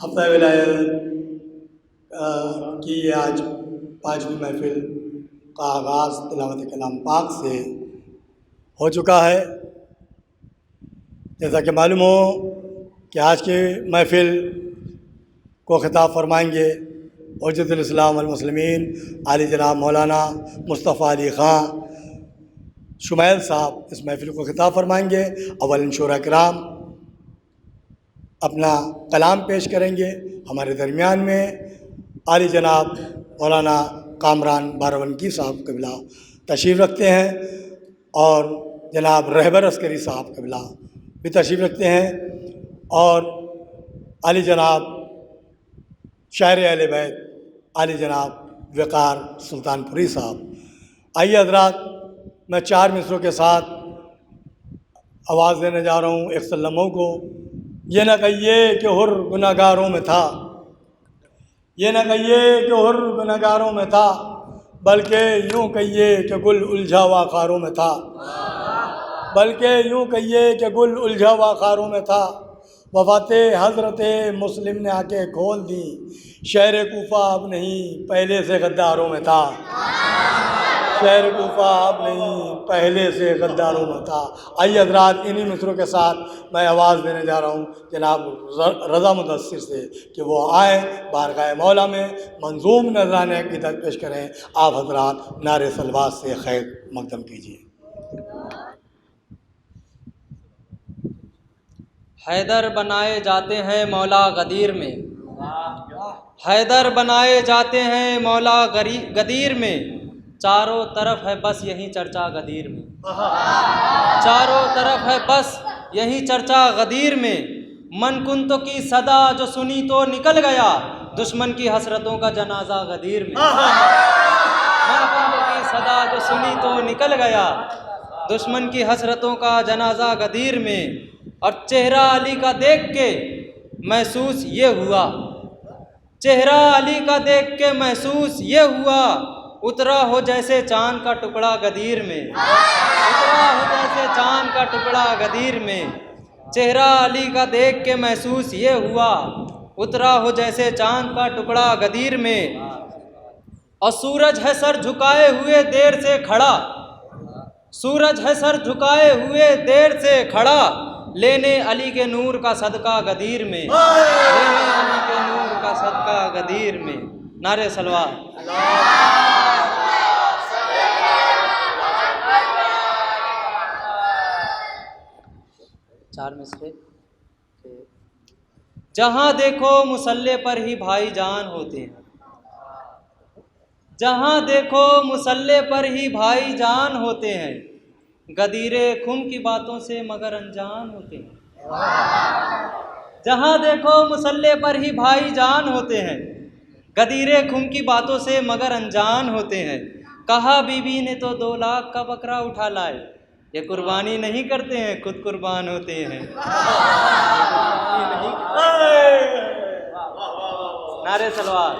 ہفتہ ولایت کی آج 5ویں محفل کا آغاز تلاوت کلام پاک سے ہو چکا ہے۔ جیسا کہ معلوم ہو کہ آج کی محفل کو خطاب فرمائیں گے حجت الاسلام والمسلمین عالی جناب مولانا مصطفیٰ علی خان شمیل صاحب اس محفل کو خطاب فرمائیں گے۔ اول شورا کرام اپنا کلام پیش کریں گے۔ ہمارے درمیان میں عالی جناب مولانا کامران بارونکی صاحب قبلہ تشریف رکھتے ہیں اور جناب رہبر عسکری صاحب قبلہ بھی تشریف رکھتے ہیں، اور عالی جناب شاعر اہل بیت عالی جناب وقار سلطان پوری صاحب۔ آئیے حضرات، میں 4 مصروں کے ساتھ آواز دینے جا رہا ہوں ایک سلموں کو۔ یہ نہ کہیے کہ حر گناہ گاروں میں تھا، یہ نہ کہیے کہ حر گناہ گاروں میں تھا، بلکہ یوں کہیے کہ گل الجھا ہوا خاروں میں تھا، بلکہ یوں کہیے کہ گل الجھا ہوا خاروں میں تھا۔ وفات حضرت مسلم نے آنکھیں کھول دیں، شہر کوفہ اب نہیں پہلے سے غداروں میں تھا، شہر کوفہ اب نہیں پہلے سے غداروں میں تھا۔ آئیے حضرات، انہی مصروں کے ساتھ میں آواز دینے جا رہا ہوں جناب رضا مدثر سے کہ وہ آئیں بارگاہ مولا میں منظوم نذرانے عقیدت پیش کریں۔ آپ حضرات نعرے صلوات سے خیر مقدم کیجیے۔ حیدر بنائے جاتے ہیں مولا غدیر میں، حیدر بنائے جاتے ہیں مولا غدیر میں، چاروں طرف ہے بس یہی چرچا غدیر میں، چاروں طرف ہے بس یہی چرچا غدیر میں۔ من کنتو کی صدا جو سنی تو نکل گیا، دشمن کی حسرتوں کا جنازہ غدیر میں، من کنتو کی صدا جو سنی تو نکل گیا، دشمن کی حسرتوں کا جنازہ غدیر میں۔ اور چہرہ علی کا دیکھ کے محسوس یہ ہوا، چہرہ علی کا دیکھ کے محسوس یہ ہوا، اترا ہو جیسے چاند کا ٹکڑا غدیر میں، اترا ہو جیسے چاند کا ٹکڑا غدیر میں۔ چہرہ علی کا دیکھ کے محسوس یہ ہوا، اترا ہو جیسے چاند کا ٹکڑا غدیر میں۔ اور سورج ہے سر جھکائے ہوئے دیر سے کھڑا، سورج ہے سر جھکائے ہوئے دیر سے کھڑا، لینے علی کے نور کا صدقہ غدیر میں، لینے علی کے نور کا صدقہ غدیر میں۔ نعرے صلوات۔ 4 مصرے۔ جہاں دیکھو مسلح پر ہی بھائی جان ہوتے ہیں، جہاں دیکھو مسلح پر ہی بھائی جان ہوتے ہیں، غدیرے خم کی باتوں سے مگر انجان ہوتے ہیں، جہاں دیکھو مسلح پر ہی بھائی جان ہوتے ہیں، غدیرے خم کی باتوں سے مگر انجان ہوتے ہیں۔ کہا بی بی نے تو 2 لاکھ کا بکرا اٹھا لائے، یہ قربانی نہیں کرتے ہیں خود قربان ہوتے ہیں۔ نعرے صلوات۔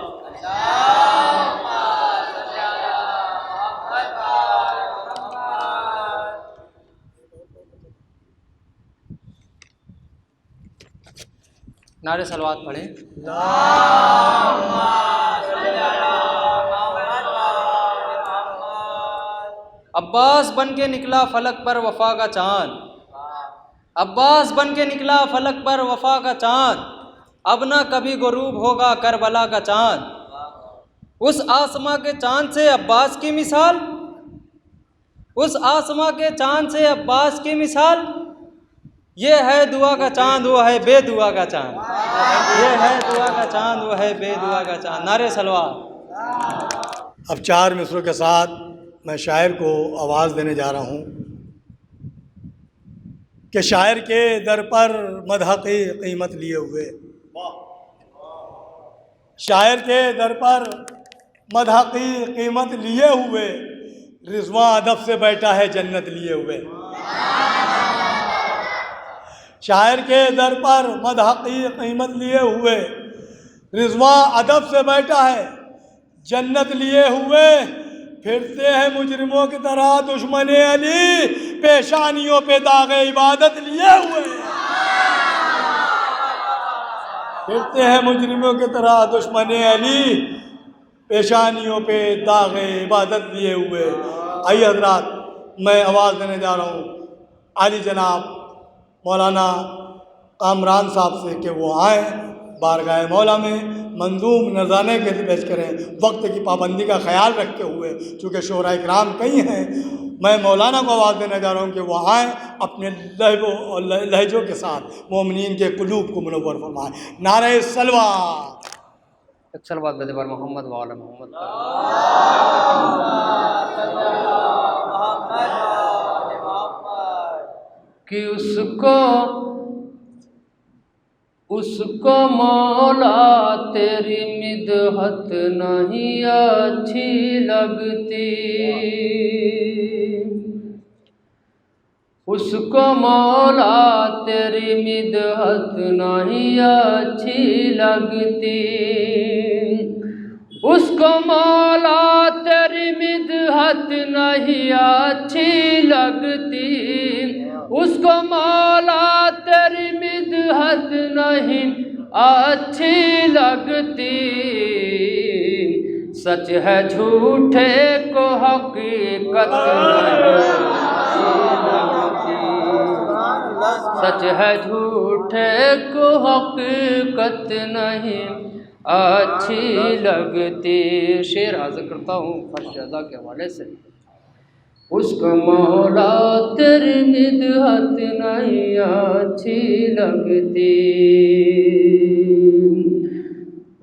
نعرے صلوات پڑھیں۔ عباس بن کے نکلا فلک پر وفا کا چاند، عباس بن کے نکلا فلک پر وفا کا چاند، اب نہ کبھی غروب ہوگا کربلا کا چاند۔ اس آسماں کے چاند سے عباس کی مثال، اس آسماں کے چاند سے عباس کی مثال، یہ ہے دعا کا چاند وہ ہے بے دعا کا چاند، یہ ہے دعا کا چاند وہ ہے بے دعا کا چاند۔ نعرے صلوات۔ اب 4 مصروں کے ساتھ میں شاعر کو آواز دینے جا رہا ہوں کہ شاعر کے در پر مدح کی قیمت لیے ہوئے، شاعر کے در پر مدح کی قیمت لیے ہوئے، رضواں ادب سے بیٹھا ہے جنت لیے ہوئے، شاعر کے در پر مدح کی قیمت لیے ہوئے، رضواں ادب سے بیٹھا ہے جنت لیے ہوئے، پھرتے ہیں مجرموں کی طرح دشمن علی، پیشانیوں پہ داغ عبادت لیے ہوئے، پھرتے ہیں مجرموں کی طرح دشمن علی، پیشانیوں پہ داغ عبادت لیے ہوئے۔ آئیے حضرات، میں آواز دینے جا رہا ہوں عالی جناب مولانا کامران صاحب سے کہ وہ آئیں بارگاہ مولا میں منظوم نذرانے کے پیش کریں، وقت کی پابندی کا خیال رکھتے ہوئے، چونکہ شعراء کرام کئی ہیں۔ میں مولانا کو آواز دینے جا رہا ہوں کہ وہ آئیں، اپنے لہجوں اور لہجوں کے ساتھ مومنین کے قلوب کو منور فرمائیں۔ نعرہ صلوات۔ ایک صلوات بے بار محمد وعلی محمد کہ اس کو مولا تیری مدحت نہیں اچھی لگتی، اس کو مولا تیری مدحت نہیں اچھی لگتی، اس کو مولا تیری مدحت نہیں اچھی لگتی، اس کو مولا تیری مدحت نہیں اچھی لگتی، سچ ہے جھوٹے کو حقیقت نہیں لگتی، سچ ہے جھوٹے کو حقیقت نہیں اچھی لگتی۔ شعر حاضر کرتا ہوں فرش رضا کے حوالے سے۔ اس کو مولا تیری مدحت نہیں اچھی لگتی،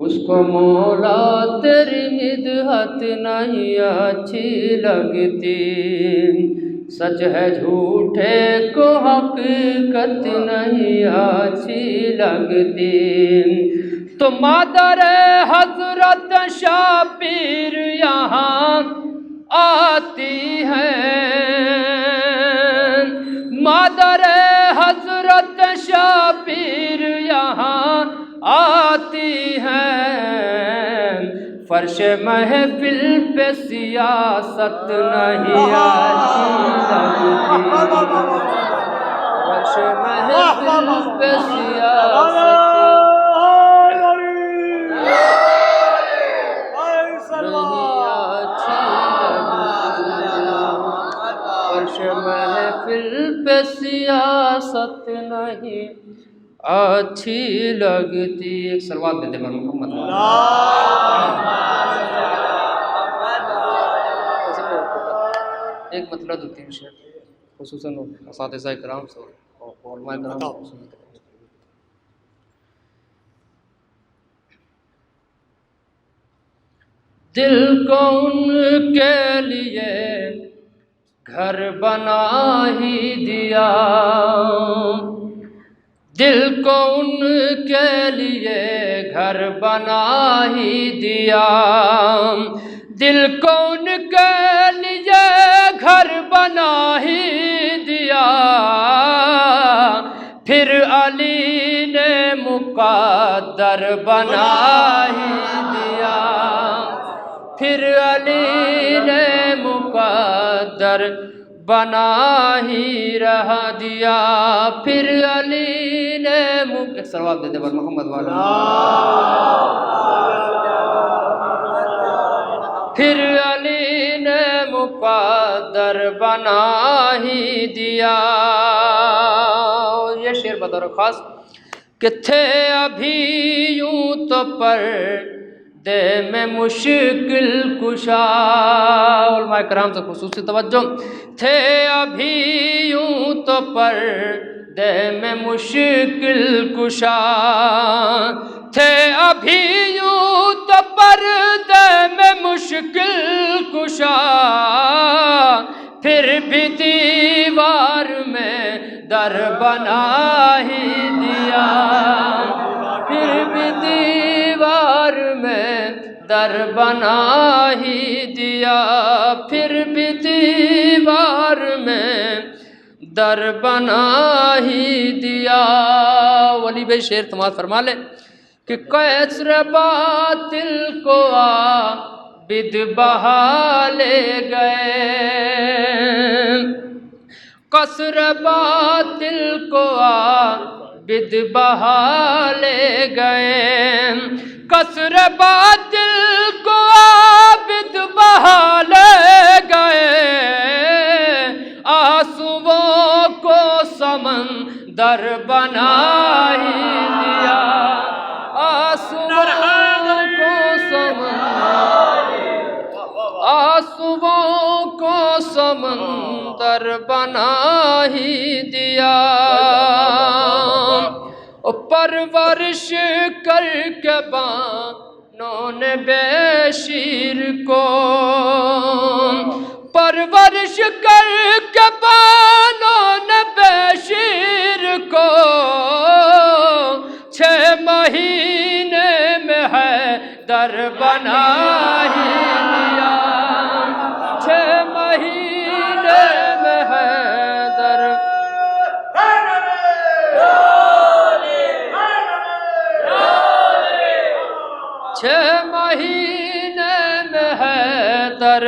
اس کو مولا تیری مدحت نہیں اچھی لگتی، سچ ہے جھوٹے کو حقیقت نہیں اچھی لگتی، تو مادر حضرت شبیر یہاں آتی ہے، مادر حضرت شبیر یہاں آتی ہے، فرش محفل پہ سیاست نہیں اچھی لگتی، فرش محفل پہ سیاست محفل پہ سیاست نہیں اچھی لگتی۔ ایک صلوات دے دے محمد۔ ایک مطلب دو تین شعر خصوصاً اساتذہ کرام سے اور علماء کرام سے۔ دل کو ان کے لیے گھر بنا ہی دیا، دل کو ان کے لیے گھر بنا ہی دیا، دل کو ان کے لیے گھر بنا ہی دیا، پھر علی نے مقدر بنا ہی دیا، پھر علی نے مقدر بنا ہی رہ دیا، پھر علی نے ایک صلوات دے دے بر محمد والا، پھر علی نے مقدر بنا ہی دیا۔ یہ شعر بطور خاص کہ تھے ابھی یوں تو پردے میں مشکل کشا، علماء کرام سے خصوصی توجہ، تھے ابھی یوں تو پردے میں مشکل کشا، تھے ابھی یوں تو پردے میں مشکل کشا، پھر بھی دیوار میں در بنا ہی دیا، پھر بھی دیوار میں در بنا ہی دیا، پھر بھی دیوار میں در بنا ہی دیا۔ ولی بھائی شعر تمہارا فرما لے کہ کیسر باطل کو عابد بہا لے گئے، قصر باطل کو بد بہا لے گئے، قصر باطل کو عابد بہا لے گئے، آنسوؤں کو سمندر بنا ہی دیا، آنسوؤں کو سمندر بنا ہی دیا، پرورش کر کے بانوں نے بے شیر کو، پرورش کر کے بانوں نے بے شیر کو، 6 مہینے میں حیدر بنا ہی دیا، 6 مہینے میں حیدر، 6 مہینے میں حیدر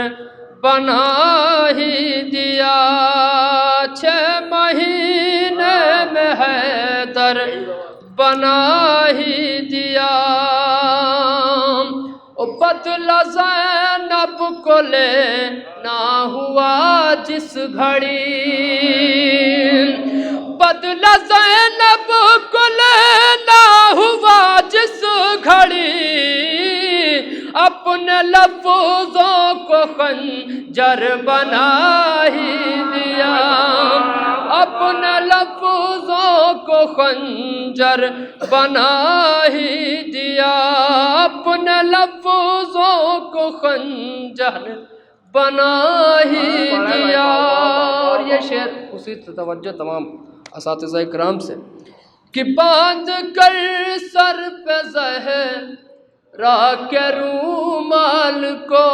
بنا ہی دیا، 6 مہینے میں حیدر بنا ہی دیا، بدلہ زینب کو لینا ہوا جس گھڑی، بدلہ زینب کو لینا ہوا جس گھڑی، اپنے لفظوں کو خنجر بنا ہی دیا، اپنے لفظوں کو خنجر بنا ہی دیا، اپنے لفظوں کو خنجر بنا ہی دیا۔ اور یہ شعر اسی توجہ تمام اساتذہ کرام سے کہ باندھ کر سر پہ زہرا کے رومال کو،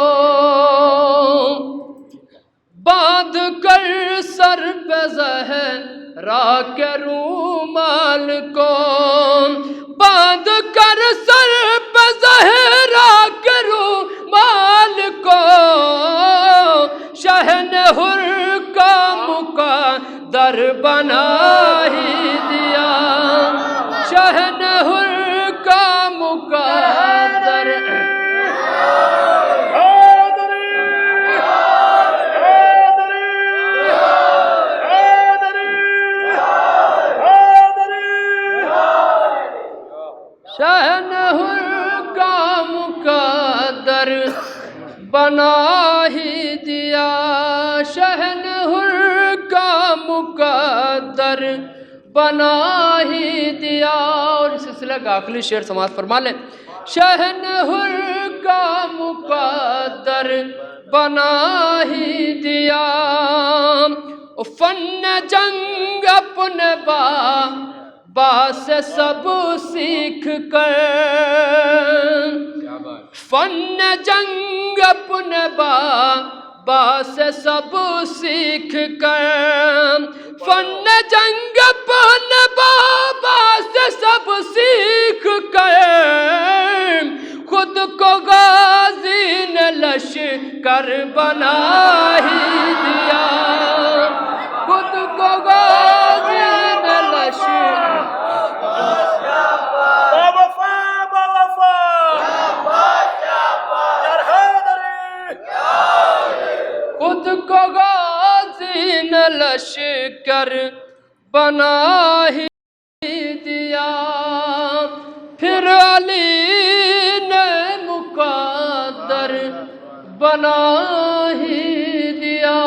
باندھ کر سر پہ زہرا کے رومال کو، باندھ کر سر پہ زہرا کے رومال کو، شہن حر کا مقدر بنا ہی دیا، شہن حر کا مقدر، شہن حر کا مقدر بنا ہی دیا، شہن حر کا مقدر بنا ہی دیا۔ اور اس سلسلہ کا آخری شعر سماعت فرما لیں، شہن حر کا مقدر بنا ہی دیا، فن جنگ اپنے بابا سے سب سیکھ کر، فن جنگ اپنے بابا سے سب سیکھ کر، فن جنگ اپنے بابا سے سب سیکھ کر، خود کو غازی نے لشکر بنا ہی دیا، خود کو غازی نے لشکر، خود کو غازی نے لشکر بنا ہی دیا، پھر علی نے مقدر بنا ہی دیا۔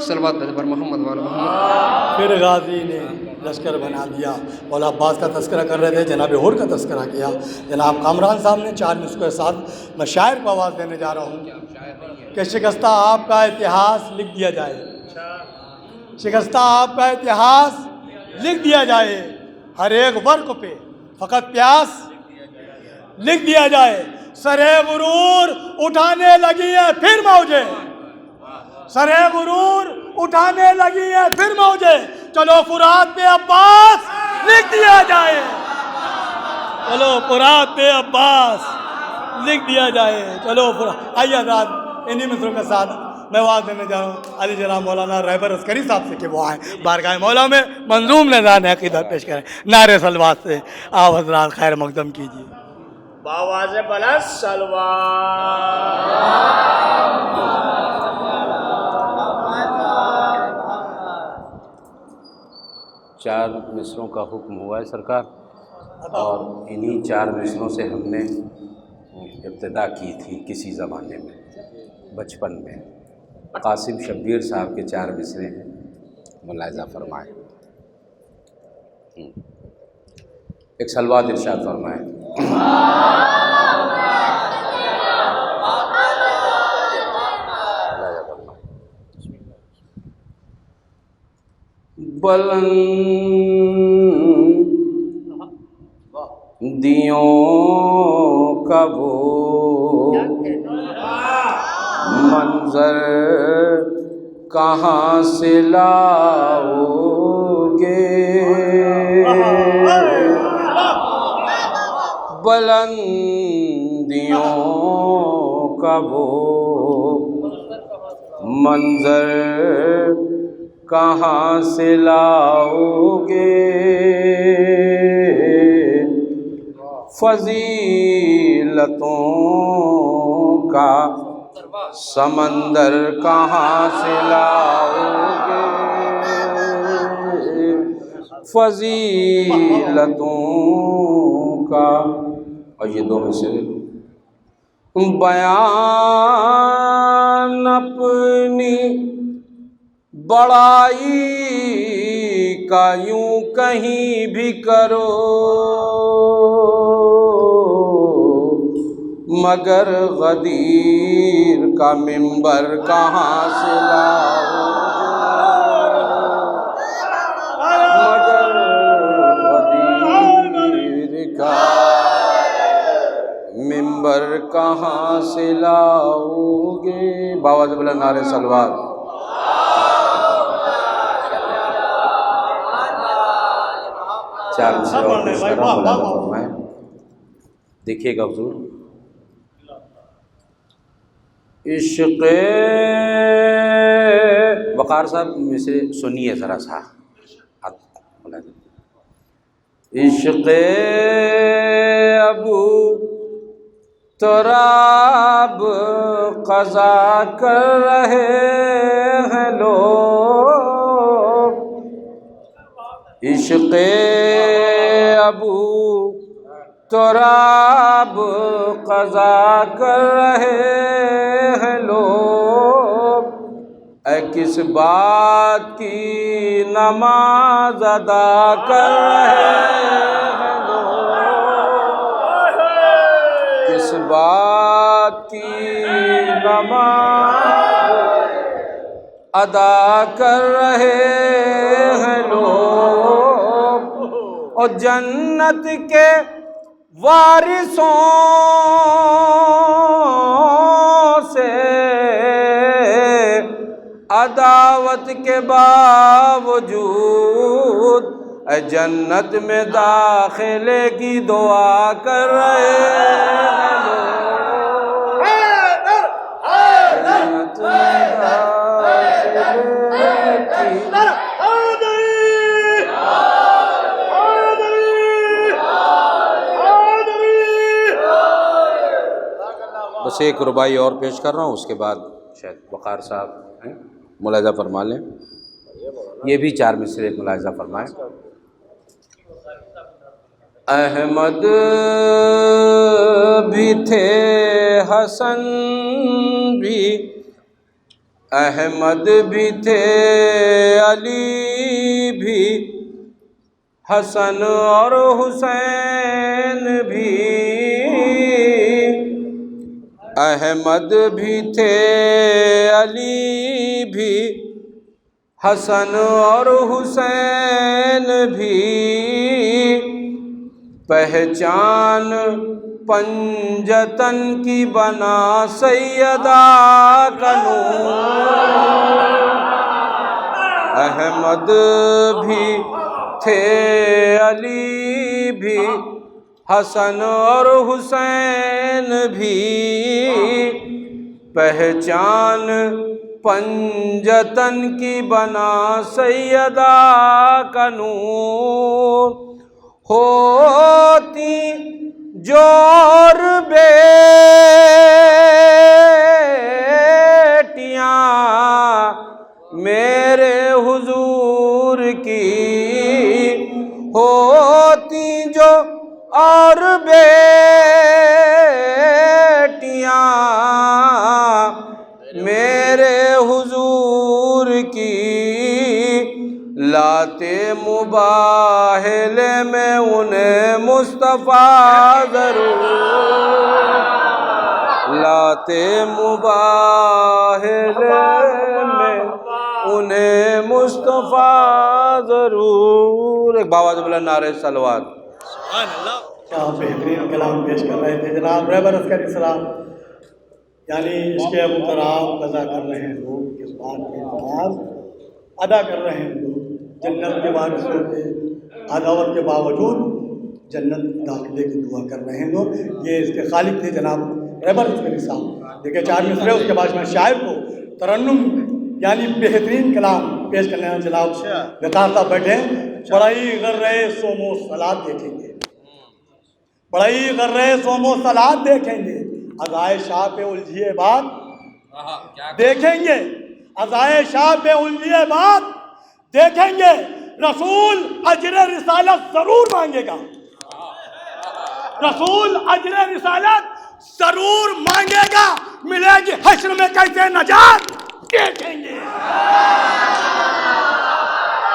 صلوات پر محمد وعلی محمد۔ پھر غازی نے لشکر بنا دیا۔ مولا عباس کا تذکرہ کر رہے تھے، جناب حر کا تذکرہ کیا، جناب کامران صاحب نے 4 نسخوں کے ساتھ میں شاعر کو آواز دینے جا رہا ہوں کہ شکستہ آپ کا اتہاس لکھ دیا جائے، شکستہ آپ کا اتہاس لکھ دیا جائے، ہر ایک ورق پہ فقط پیاس لکھ دیا جائے، سرے غرور اٹھانے لگی ہے پھر موجیں، سرے غرور اٹھانے لگی ہے پھر موجیں، چلو فرات پہ عباس لکھ دیا جائے، چلو فرات پہ عباس لکھ دیا جائے، چلو فرات۔ آئیے حضرات انہی مصروں کے ساتھ میں وعد دینے جا رہا ہوں علی جناب مولانا رہبر عسکری صاحب سے کہ وہ آئیں بارگاہ مولا میں منظوم نذران عقیدت پیش کریں. نعرے صلوات سے آپ حضرات خیر مقدم کیجیے. باواز بلند سلوات. چار مصروں کا حکم ہوا ہے سرکار، اور انہی چار مصروں سے ہم نے ابتدا کی تھی کسی زمانے میں بچپن میں. قاسم شبیر صاحب کے چار مصرے ہیں، ملاحظہ فرمائیں. ایک صلوات ارشاد فرمائیں. بلندیوں کا وہ منظر کہاں سے لاؤ گے، بلندیوں کا وہ منظر کہاں سے لاؤ گے، فضیلتوں کا سمندر کہاں سے لاؤ گے، فضیلتوں کا. اور یہ دو میں سے بیان اپنی بڑائی کا یوں کہیں بھی کرو، مگر غدیر کا منبر کہاں سے لاؤ، مگر غدیر کا منبر کہاں سے لاؤ گے. باواز بلند نعرے صلوات. چار سے اور پیش کر رہا ہوں، ملاحظہ فرمائیں. دیکھیے گا حضور، عشق وقار صاحب میں سے سنیے ذرا سا. عشق ابو تراب قضا کر رہے ہیں لوگ، عشق ابو تراب قضا کر رہے ہیں لوگ، اے کس بات کی نماز ادا کر رہے ہیں لوگ، کس بات کی نماز ادا کر رہے ہیں لوگ، اور جنت کے وارثوں سے عداوت کے باوجود اے جنت میں داخلے کی دعا کر رہے ہیں لوگ، جنت میں داخلے کی بس ایک ربائی اور پیش کر رہا ہوں، اس کے بعد شاید وقار صاحب ہیں ملاحظہ فرما لیں. یہ بھی چار مصرے ملاحظہ فرمائیں. احمد بھی تھے حسن بھی، احمد بھی تھے علی بھی، حسن اور حسین بھی، احمد بھی تھے علی بھی، حسن اور حسین بھی، پہچان پنجتن کی بنا سیدہ کا نور، احمد بھی تھے علی بھی، حسن اور حسین بھی، پہچان پنجتن کی بنا سیدہ کا نور، ہوتی جور بیٹیاں میرے حضور کی، ہوتی جو اور بیٹیاں میرے حضور کی، لاتے مباہلے میں انہیں مصطفیٰ ضرور، لاتے مباہلے میں انہیں مصطفیٰ ضرور۔ ایک باواز بلند نعرہ صلوات۔ کیا بہترین کلام پیش کر رہے تھے جناب رہبر عسکری صاحب، یعنی اس کے ابوتراب قضا کر رہے ہیں لوگ، اس بات کی نماز ادا کر رہے ہیں لوگ، جنت کے وارثوں کے عداوت کے باوجود جنت داخلے کی دعا کر رہے ہیں لوگ۔ یہ اس کے خالق تھے جناب رہبر عسکری صاحب۔ دیکھیں 4 مصرے، اس کے بعد میں شاعر کو ترنم یعنی بہترین کلام پیش کرنے ہیں جناب وقار صاحب بیٹھے ہیں۔ بڑائی غرے سوم و صلات دیکھیں گے، بڑائی غرے سوم و صلات دیکھیں گے، عزائے شاہ پہ الجھیے بات دیکھیں گے، عزائے شاہ پہ الجھیے بات دیکھیں گے، رسول اجر رسالت ضرور مانگے گا، رسول اجر رسالت ضرور مانگے گا، ملے گی حشر میں کیسے نجات دیکھیں گے،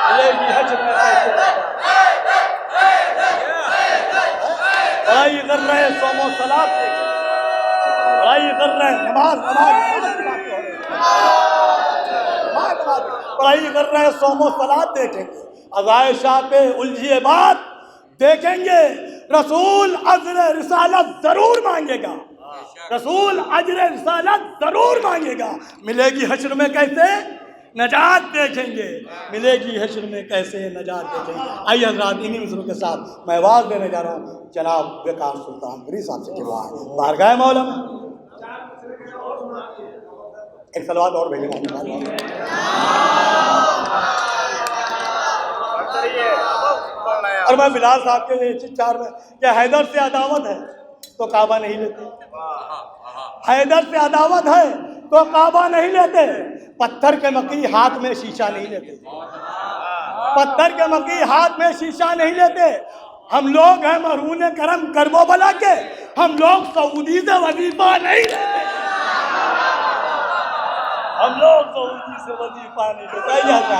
ملے گی حشر میں کیسے بڑائی کر رہے سوم و صلات دیکھیں، بڑائی کر رہے نماز کی باتیں ہو رہی ہیں، بڑائی کر رہے سوم و صلات دیکھیں گے، عزائے شاہ پہ الجھیے بات دیکھیں گے، رسول اجر رسالت ضرور مانگے گا، رسول اجر رسالت ضرور مانگے گا، ملے گی حشر میں کیسے نجات دیکھیں گے، ملے گی حشر میں کیسے نجات دیکھیں گے۔ آئیے حضرات انہی مصروں کے ساتھ میں آواز دینے جا رہا ہوں جناب وقار سلطان گری صاحب سے کہ وہ آئے بارگاہ مولا میں ایک صلوات اور بھیجیں گے۔ اور میں بلال صاحب کے 4 میں کہ حیدر سے عداوت ہے تو کعبہ نہیں لیتے، حیدر سے عداوت ہے تو کعبہ نہیں لیتے، پتھر کے مکی ہاتھ میں شیشہ نہیں لیتے، پتھر کے مکی ہاتھ میں شیشہ نہیں لیتے، ہم لوگ ہیں مرہون کرم کرب و بلا کے، ہم لوگ سعودی سے وظیفہ نہیں لیتے، ہم لوگ سعودی سے وظیفہ نہیں لیتے۔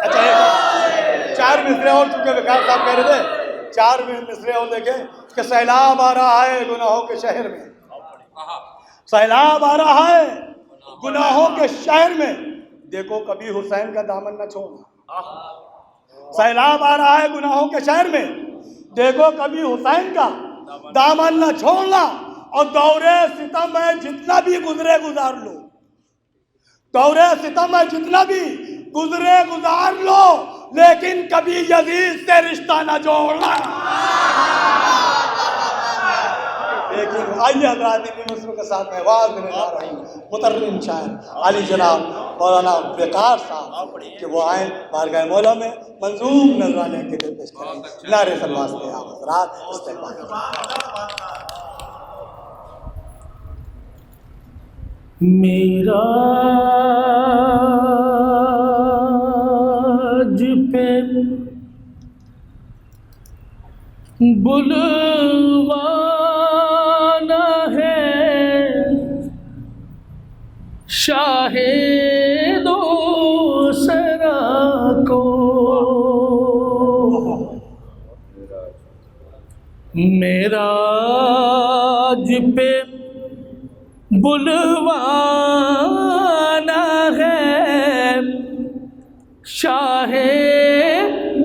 اچھا 4 مصرے اور چونکہ وقار صاحب کہہ رہے تھے 4 مصرے اور دیکھیں کہ سیلاب آ رہا ہے گناہوں کے شہر میں، سیلاب آ رہا ہے گناہوں کے شہر میں، دیکھو کبھی حسین کا دامن نہ چھوڑنا، سیلاب آ رہا ہے گناہوں کے شہر میں، دیکھو کبھی حسین کا دامن نہ چھوڑنا، اور دورے ستم میں جتنا بھی گزرے گزار لو، دورے ستم میں جتنا بھی گزرے گزار لو، لیکن کبھی یزید سے رشتہ نہ جوڑنا۔ لیکن آئیے حضرات انہی مصروں کے ساتھ میں آواز دینے جا رہا ہوں مترنم شاعر علی جناب مولانا وقار صاحب کہ وہ آئیں بارگاہ مولا میں منظوم نذرانے کے لیے پیش کریں، نعرے صلوات سے آپ حضرات استقبال کریں۔ معراج پہ بلوانا ہے شاہ دوسرا کو، معراج پہ بلوانا ہے شاہ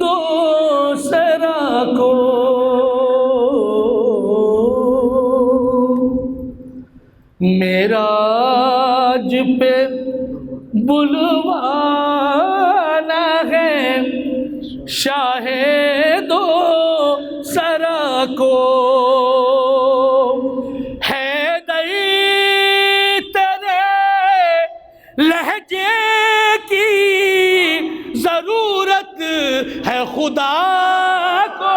دوسرا کو، معراج پہ بلوانا ہے شاہ دوسرا کو، دعوت ہے خدا کو،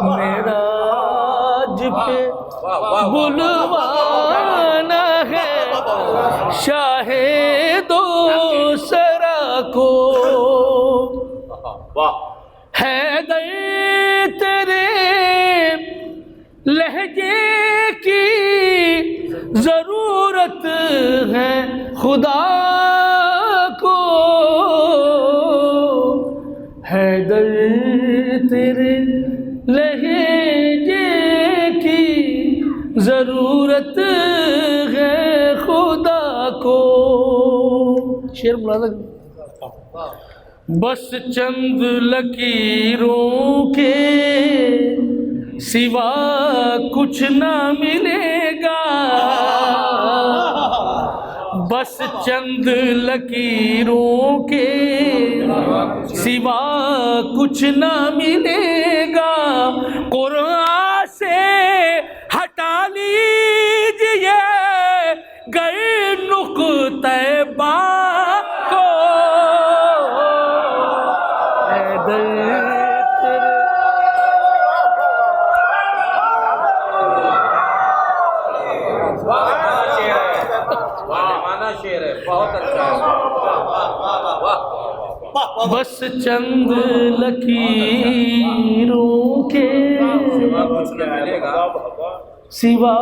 معراج پہ بلوانا ہے شاہ دو سرا کو، حیدر تیرے لہجے کی ضرورت ہے خدا کو، حیدر تیرے لہجے کی ضرورت ہے خدا کو۔ شعر ملازم بس چند لکیروں کے سوا کچھ نہ ملے گا، بس چند لکیروں کے سوا کچھ نہ ملے گا، قرآن سے ہٹا لیجئے گئے نقطہ با کو، بس چند لکیروں کے سوا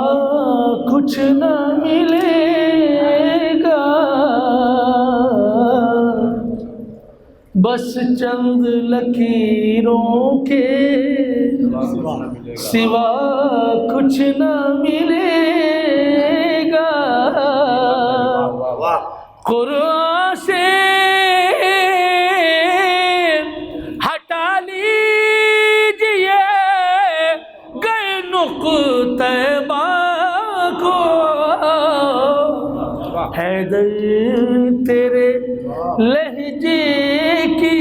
کچھ نہ ملے گا، بس چند لکیروں کے سوا کچھ نہ ملے گا، قرآن سے ہٹا لیجئے گئے نقطہ با کو، حیدر تیرے لہجے کی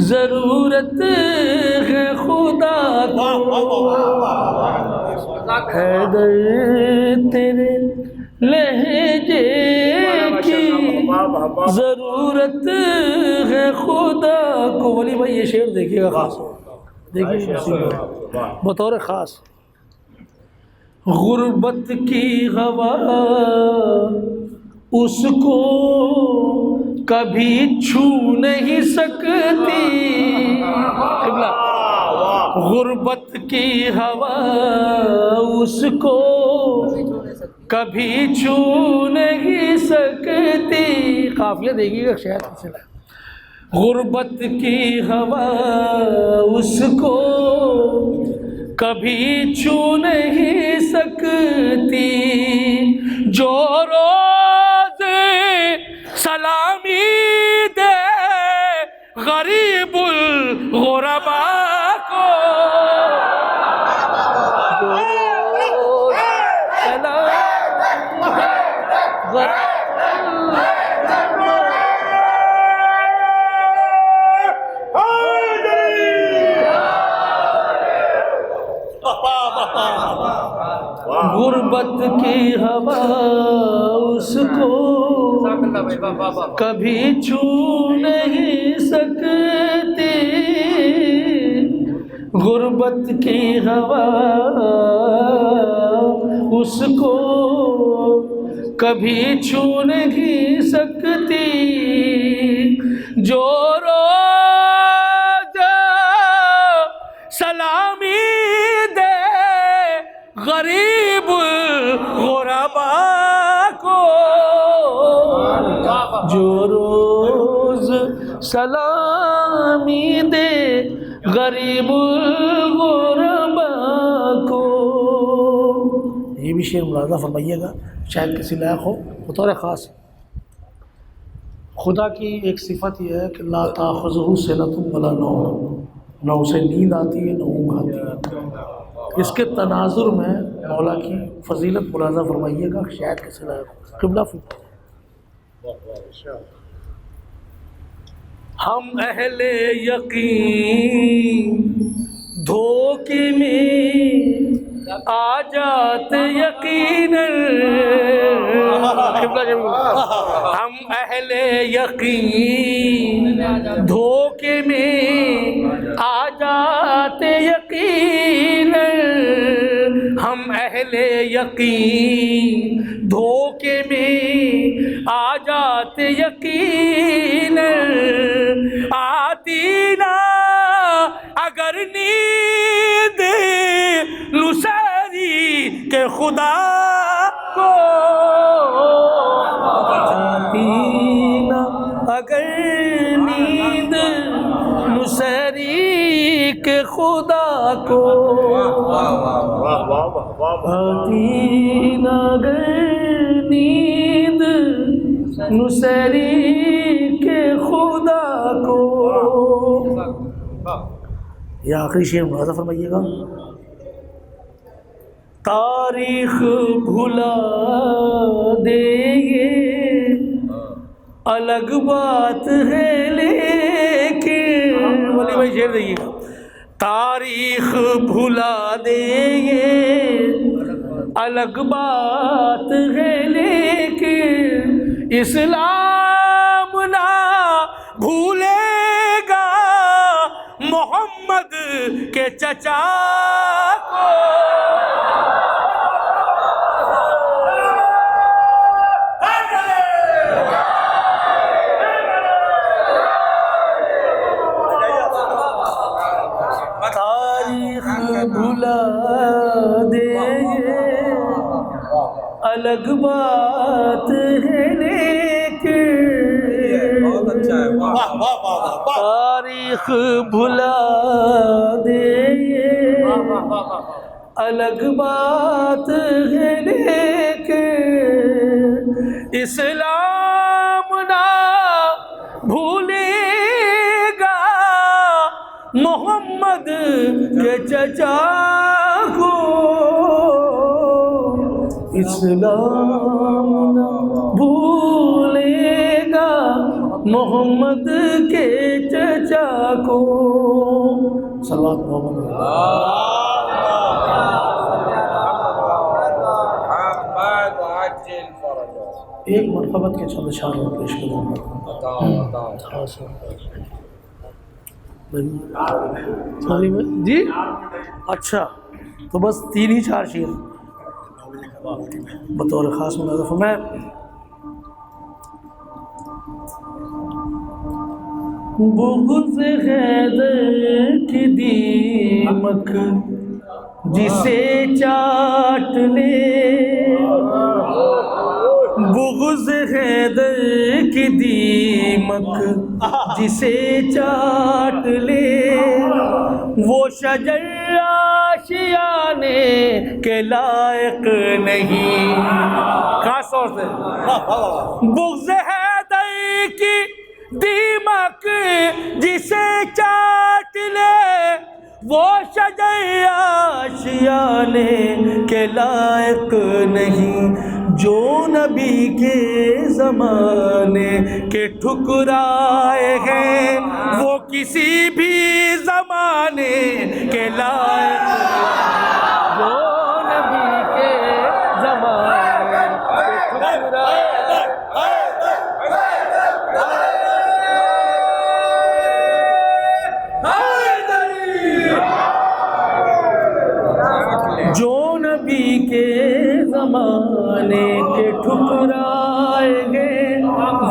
ضرورت ہے خدا کو، حیدر تیرے لہجے کی ضرورت ہے خدا کو۔ ولی بھائی یہ شعر دیکھیے گا خاص، دیکھیے بطور خاص، غربت کی ہوا اس کو کبھی چھو نہیں سکتی، غربت کی ہوا اس کو کبھی چھو نہیں سکتی، قافیہ دیکھیے گا شاید چلا، غربت کی ہوا اس کو کبھی چھو نہیں سکتی، جو روز سلامی دے غریب الغرباء کو، غربت کی ہوا اس کو کبھی چھو نہیں سکتی، غربت کی ہوا اس کو کبھی چھو نہیں سکتی، جو روز سلامی دے غریب غرباء کو، جو روز سلامی دے غریب الغرباء کو۔ یہ بھی شعر ملاحظہ فرمائیے گا، شاید کسی لائق ہو بطور خاص۔ خدا کی ایک صفت یہ ہے کہ لا تاخذہ سنۃ ولا نوم، نہ اسے نیند آتی ہے نہ اونگ آتی ہے۔ اس کے تناظر میں مولا کی فضیلت ملاحظہ فرمائیے گا، شاید کسی لائق ہو۔ قبلہ فکر ہم اہل یقین دھوکے میں آ جاتے یقیناً، ہم اہل یقین دھوکے میں آ جاتے یقیناً، ہم اہل یقین دھوکے میں آ جاتے یقیناً، آتی نہ اگر نیند نصیری کے خدا کو، آتی نہ اگر نیند نصیری کے خدا کو، آتی نہ اگر نیند نصیری کے خدا کو۔ یہ آخری شعر ملاحظہ فرمائیے گا۔ تاریخ بھلا دے یہ الگ بات ہے لیکن، ولی بھائی شعر دیکھیے گا، تاریخ بھلا دے یہ الگ بات ہے لیکن، اسلام نہ بھولے گا محمد کے چچا کو۔ تاریخ بھلا دے الگ بات ہے لیکن، تاریخ بھلا دے الگ بات ہے لیکن، اسلام نہ بھولے گا محمد کے چچا کو، اسلام نہ بھولے گا محمد کے چچا کو۔ صلوات محمد۔ ایک مرتبہ کے چند اشارے پیش کروں گا جی۔ اچھا تو بس 3 ہی 4 شعر بطور خاص ملاحظہ فرمائیں۔ بغض حیدر کی دیمک جسے چاٹ لے، بغض حیدر کی دیمک جسے چاٹ لے، وہ شجر آشیانے کے لائق نہیں۔ خاص طور سے بغض حیدر کی دیمک جسے چاٹ لے، وہ شجر آشیانے کے لائق نہیں، جو نبی کے زمانے کے ٹھکرائے ہیں وہ کسی بھی زمانے کے لائق نہیں، جو نبی کے زمانے کے ٹھکرائے جو نبی کے زمانے کے ٹھکرائے گے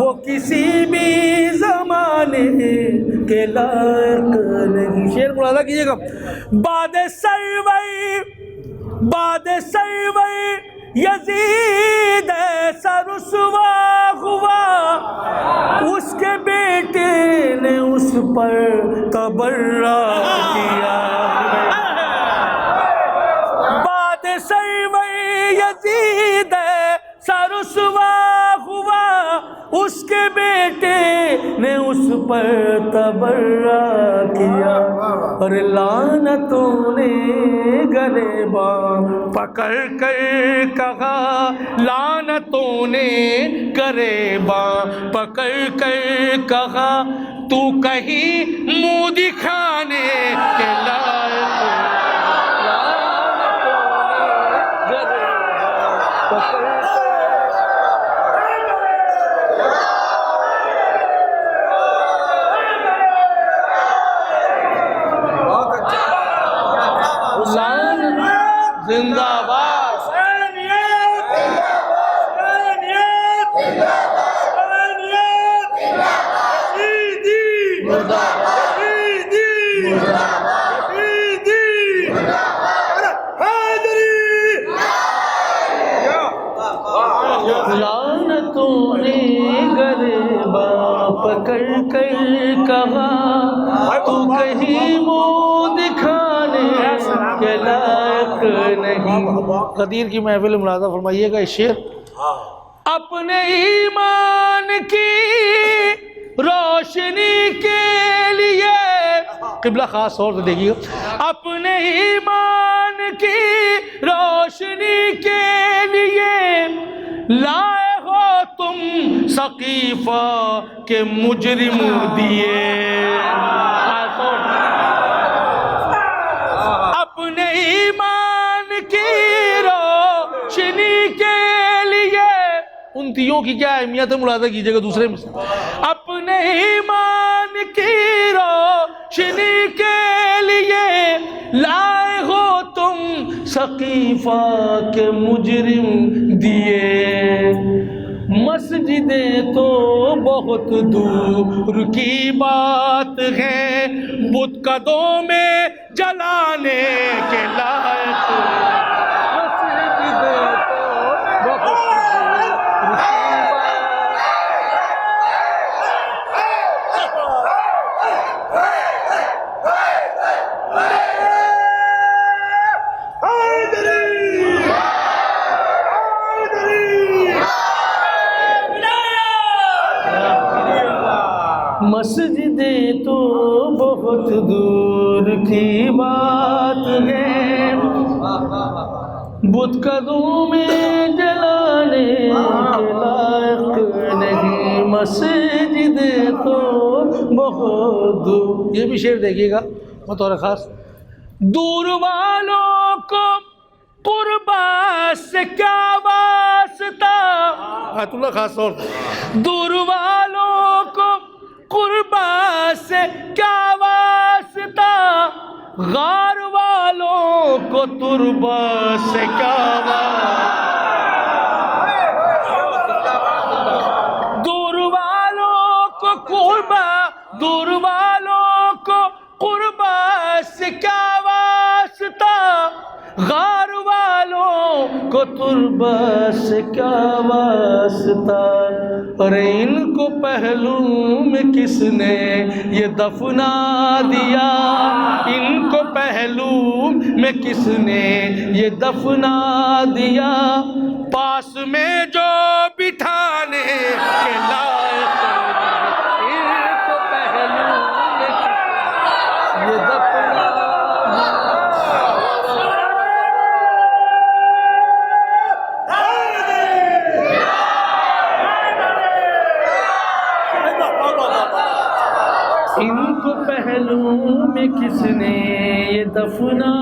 وہ کسی بھی زمانے کے لائق نہیں۔ شعر ملاحظہ کیجیے گا۔ بعد سرور یزید ایسا رسوا ہوا، اس کے بیٹے نے اس پر تبرہ کیا۔ سرور یزید ایسا رسوا ہوا، اس کے بیٹے نے اس پر تبرہ کیا، اور لعنتوں نے گریباں پکڑ کر کہا، لعنتوں نے گریباں پکڑ کر کہا، تو کہیں منہ دکھانے کے لائق کر کہا تو کہیں منہ دکھانے کے لائق نہیں. غدیر کی محفل ملاحظہ فرمائیے گا اس شعر. اپنے ایمان کی روشنی کے لیے قبلہ خاص طور سے دیکھیے گا. اپنے ایمان کی روشنی کے لیے لائے ہو تم سقیفہ کے مجرم دیے. اپنے ایمان کی روشنی کے لیے ان تیوں کی کیا اہمیت ہے ملاحظہ کیجئے گا دوسرے میں. اپنے ایمان کی روشنی کے لیے لائے ہو تم سقیفہ کے مجرم دیے. مسجدیں تو بہت دور کی بات ہے بت قدوں میں جلانے کے لائق. مسجدیں تو بہت دور کی مسجدیں تو بہت دور کی بات ہے بت قدوں میں جلانے کے لائق نہیں. مسجدیں تو بہت دور. یہ بھی شعر دیکھیے گا بطور خاص. دور والوں کو قربا سے کیا واسطہ. آیت اللہ خاص طور دور والوں کو قربا سے کیا واسطہ غار والوں کو تربا سے کیا دور والوں کو قربا دور والوں کو قربا سے کیا واسطہ غار والوں کو تربا سے کیا واسطہ. اور ان کو پہلو میں کس نے یہ دفنا دیا ان کو پہلو میں کس نے یہ دفنا دیا. پاس میں جو بٹھانے کے لائق ان کو پہلو میں یہ دفنا ان کو پہلو میں کس نے یہ دفنا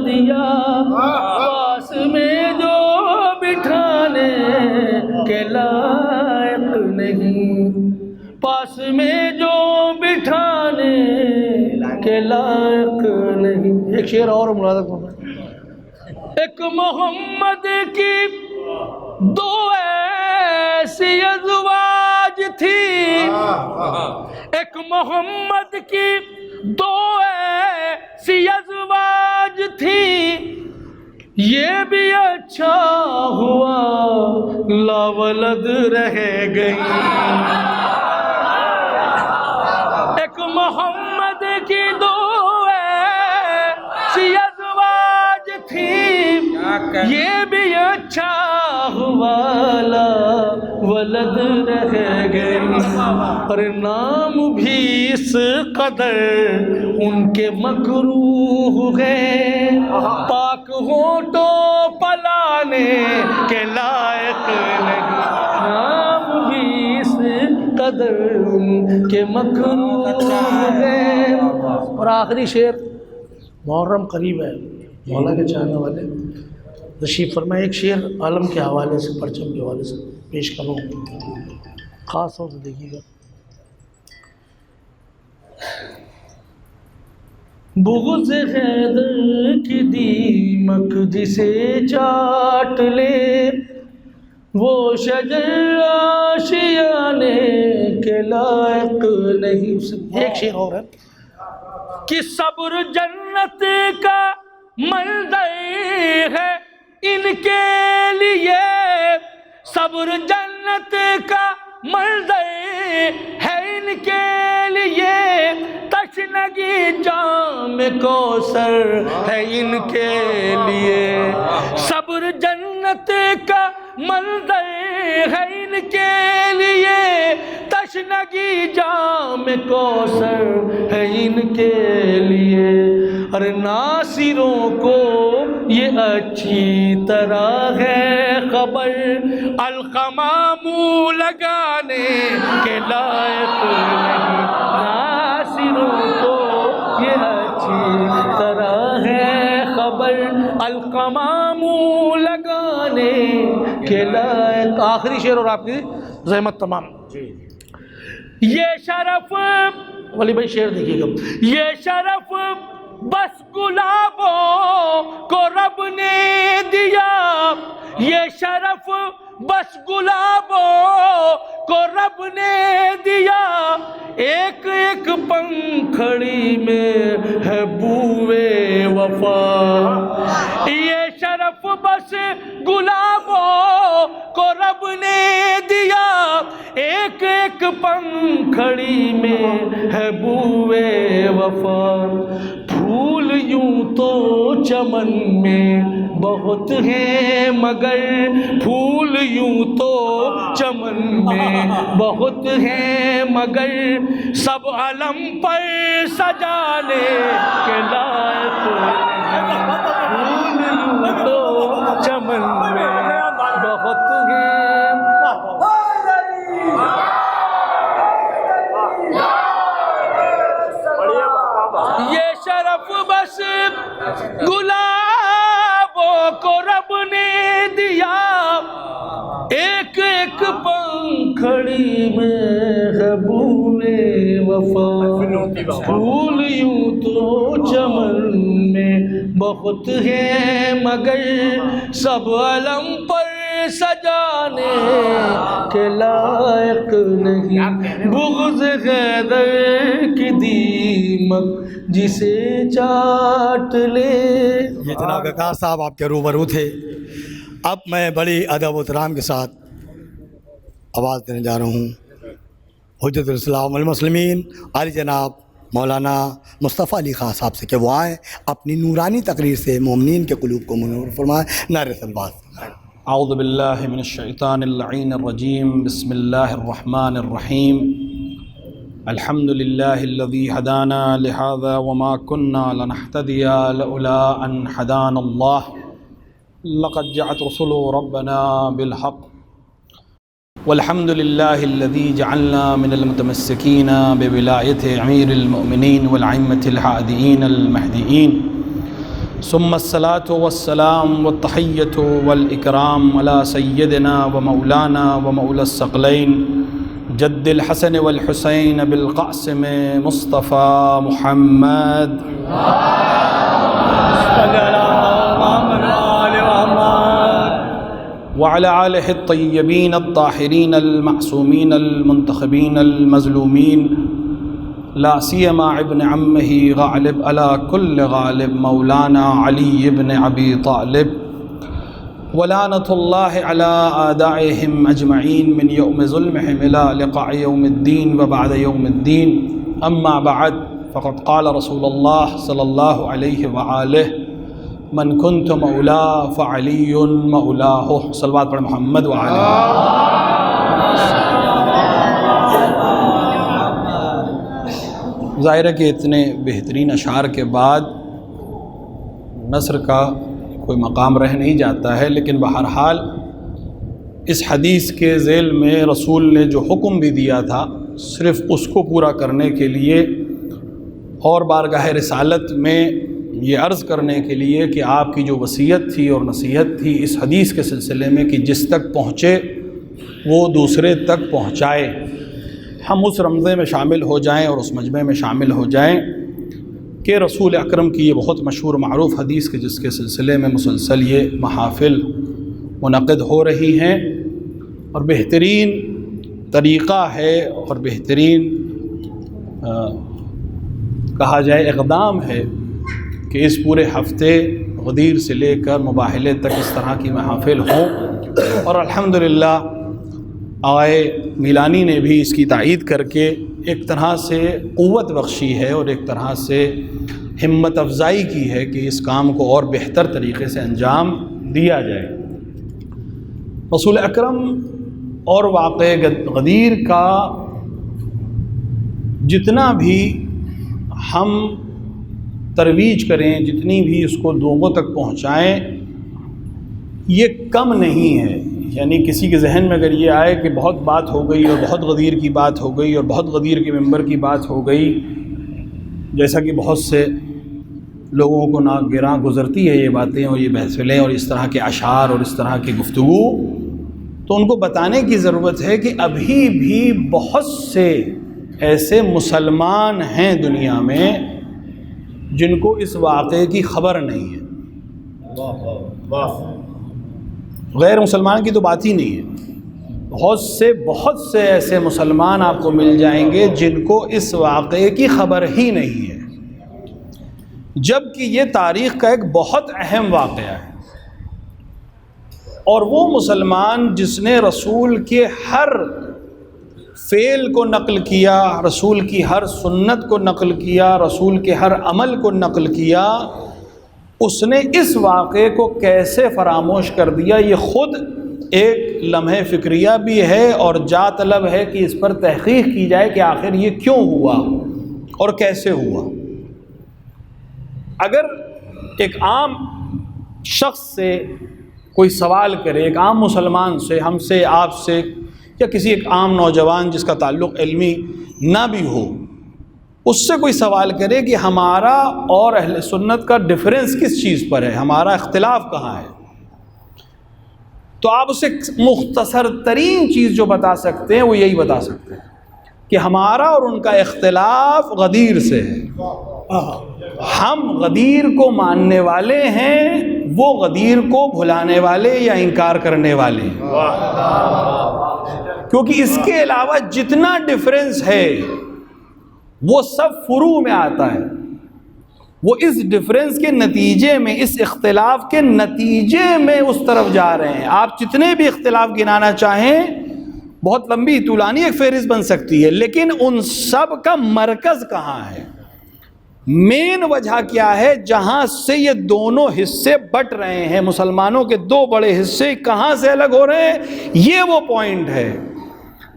دیا. پاس میں جو بٹھانے کے لائق نہیں پاس میں جو بٹھانے کے لائق نہیں. ایک شعر اور ملاحظہ کرنا. ایک محمد کی دو ایسی ازواج تھی ایک محمد کی دو ایسی ازواج تھی یہ بھی اچھا ہوا لاولد رہ گئی. ایک محمد کی دو ایسی ازواج تھی یہ بھی اچھا ہوا لاولد رہ گئی. اور نام بھی اس قدر ان کے مکروہ ہے پاک ہونٹوں پلانے کے لائق نہیں. نام بھی اس قدر ان کے مکروہ ہے. اور آخری شعر محرم قریب ہے مولا کے چاہنے والے تشریف فرمائے. ایک شعر عالم کے حوالے سے پرچم کے حوالے سے پیش کروں خاص طور سے دیکھیے گا. بغض حیدر کی دیمک جسے چاٹ لے وہ شجر آشیانے کے لائق نہیں. ایک شعر اور ہے کہ صبر جنت کا منظر ہے ان کے لیے صبر جنت کا منظر ہے ان کے لیے، تشنگی جام کوثر ہے ان کے لیے، صبر جنت کا منظر ہے ان کے لیے، تشنگی جام کوثر ہے ان کے لیے، اور ناصروں کو یہ اچھی طرح ہے خبر، القمام لگانے کے لائق نہیں، ناصروں کو یہ اچھی طرح ہے خبر، القمام لگانے کے لائق۔ آخری شعر اور آپ کی زحمت تمام۔ یہ شرف، ولی بھائی شعر دیکھیے گا، یہ شرف بس گلابوں کو رب نے دیا، یہ شرف بس گلابوں کو رب نے دیا، ایک ایک پنکھڑی میں ہے بوئے وفا، یہ شرف بس گلابوں کو رب نے دیا، ایک ایک پنکھڑی میں ہے بوئے وفا، پھول یوں تو چمن میں بہت ہیں مگر، پھول یوں تو چمن میں بہت ہیں مگر، سب علم پر سجانے کے لائق نہیں، پھول یوں تو چمن میں بہت ہیں۔ یہ شرف بس گلابوں کو رب نے دیا، ایک ایک پنکھڑی میں ہے بوئے وفا، پھول یوں تو چمن میں بہت ہیں مگر، سب علم پر سجانے کے لائق نہیں، بغض حیدر کی دیمک جسے چاٹ لے۔ یہ جناب وقار صاحب آپ کے روبرو تھے۔ اب میں بڑی ادب و احترام کے ساتھ آواز دینے جا رہا ہوں حجت الاسلام والمسلمین عالی جناب مولانا مصطفیٰ علی خان صاحب سے، کہ وہ آئیں اپنی نورانی تقریر سے مومنین کے قلوب کو منور فرمائیں۔ نعرہ صلوات۔ اعوذ باللہ من الشیطان اللعین الرجیم، بسم اللہ الرحمن الرحیم، الحمد للہ الذی ہدانا لہذا وما كنا لنہتدی لولا ان ہدانا اللہ، لقد جاءت رسل ربنا بالحق، والحمد للہ الذی جعلنا من المتمسکین بولایت امیر المؤمنین والائمۃ الہادیین المہدیین، ثم الصلاة والسلام والتحیۃ والاکرام علی سیدنا ومولانا ومولا الثقلین جد الحسن والحسین بالقاسم مصطفیٰ محمد وعلى آلہ الطیبین الطاہرین المعصومین المنتخبین المظلومین، لا سیما ابن عمہ غالب علی کل غالب مولانا علی ابن ابی طالب، ولعنۃ اللہ علی اعدائہم اجمعین من یوم ظلمہم الی لقاء یوم الدین وبعد یوم الدین، اما بعد فقد قال رسول اللہ صلی اللہ علیہ وآلہ من کنت مولا فعلی مولاہ، صلوات پڑھ محمد وآلہ۔ ظاہر ہے کہ اتنے بہترین اشعار کے بعد نثر کا کوئی مقام رہ نہیں جاتا ہے، لیکن بہرحال اس حدیث کے ذیل میں رسول نے جو حکم بھی دیا تھا صرف اس کو پورا کرنے کے لیے اور بارگاہ رسالت میں یہ عرض کرنے کے لیے کہ آپ کی جو وصیت تھی اور نصیحت تھی اس حدیث کے سلسلے میں کہ جس تک پہنچے وہ دوسرے تک پہنچائے، ہم اس رمضے میں شامل ہو جائیں اور اس مجمع میں شامل ہو جائیں کہ رسول اکرم کی یہ بہت مشہور معروف حدیث کے جس کے سلسلے میں مسلسل یہ محافل منعقد ہو رہی ہیں، اور بہترین طریقہ ہے اور بہترین کہا جائے اقدام ہے کہ اس پورے ہفتے غدیر سے لے کر مباحلے تک اس طرح کی محافل ہوں، اور الحمدللہ آقائے میلانی نے بھی اس کی تائید کر کے ایک طرح سے قوت بخشی ہے اور ایک طرح سے ہمت افزائی کی ہے کہ اس کام کو اور بہتر طریقے سے انجام دیا جائے۔ رسول اکرم اور واقعہ غدیر کا جتنا بھی ہم ترویج کریں، جتنی بھی اس کو لوگوں تک پہنچائیں، یہ کم نہیں ہے۔ یعنی کسی کے ذہن میں اگر یہ آئے کہ بہت بات ہو گئی اور بہت غدیر کی بات ہو گئی اور بہت غدیر کے ممبر کی بات ہو گئی، جیسا کہ بہت سے لوگوں کو ناگزیر گزرتی ہے یہ باتیں اور یہ محفلیں اور اس طرح کے اشعار اور اس طرح کی گفتگو، تو ان کو بتانے کی ضرورت ہے کہ ابھی بھی بہت سے ایسے مسلمان ہیں دنیا میں جن کو اس واقعے کی خبر نہیں ہے۔ غیر مسلمان کی تو بات ہی نہیں ہے، بہت سے ایسے مسلمان آپ کو مل جائیں گے جن کو اس واقعے کی خبر ہی نہیں ہے، جبکہ یہ تاریخ کا ایک بہت اہم واقعہ ہے۔ اور وہ مسلمان جس نے رسول کے ہر فعل کو نقل کیا، رسول کی ہر سنت کو نقل کیا، رسول کے ہر عمل کو نقل کیا، اس نے اس واقعے کو کیسے فراموش کر دیا، یہ خود ایک لمحہ فکریہ بھی ہے اور جا طلب ہے کہ اس پر تحقیق کی جائے کہ آخر یہ کیوں ہوا اور کیسے ہوا۔ اگر ایک عام شخص سے کوئی سوال کرے، ایک عام مسلمان سے، ہم سے، آپ سے، یا کسی ایک عام نوجوان جس کا تعلق علمی نہ بھی ہو، اس سے کوئی سوال کرے کہ ہمارا اور اہل سنت کا ڈفرینس کس چیز پر ہے، ہمارا اختلاف کہاں ہے، تو آپ اسے مختصر ترین چیز جو بتا سکتے ہیں وہ یہی بتا سکتے ہیں کہ ہمارا اور ان کا اختلاف غدیر سے ہے۔ ہم غدیر کو ماننے والے ہیں، وہ غدیر کو بھلانے والے یا انکار کرنے والے ہیں، کیونکہ اس کے علاوہ جتنا ڈفرینس ہے وہ سب فروع میں آتا ہے، وہ اس ڈفرینس کے نتیجے میں، اس اختلاف کے نتیجے میں اس طرف جا رہے ہیں۔ آپ جتنے بھی اختلاف گنانا چاہیں، بہت لمبی طولانی ایک فہرست بن سکتی ہے، لیکن ان سب کا مرکز کہاں ہے، مین وجہ کیا ہے جہاں سے یہ دونوں حصے بٹ رہے ہیں، مسلمانوں کے دو بڑے حصے کہاں سے الگ ہو رہے ہیں، یہ وہ پوائنٹ ہے۔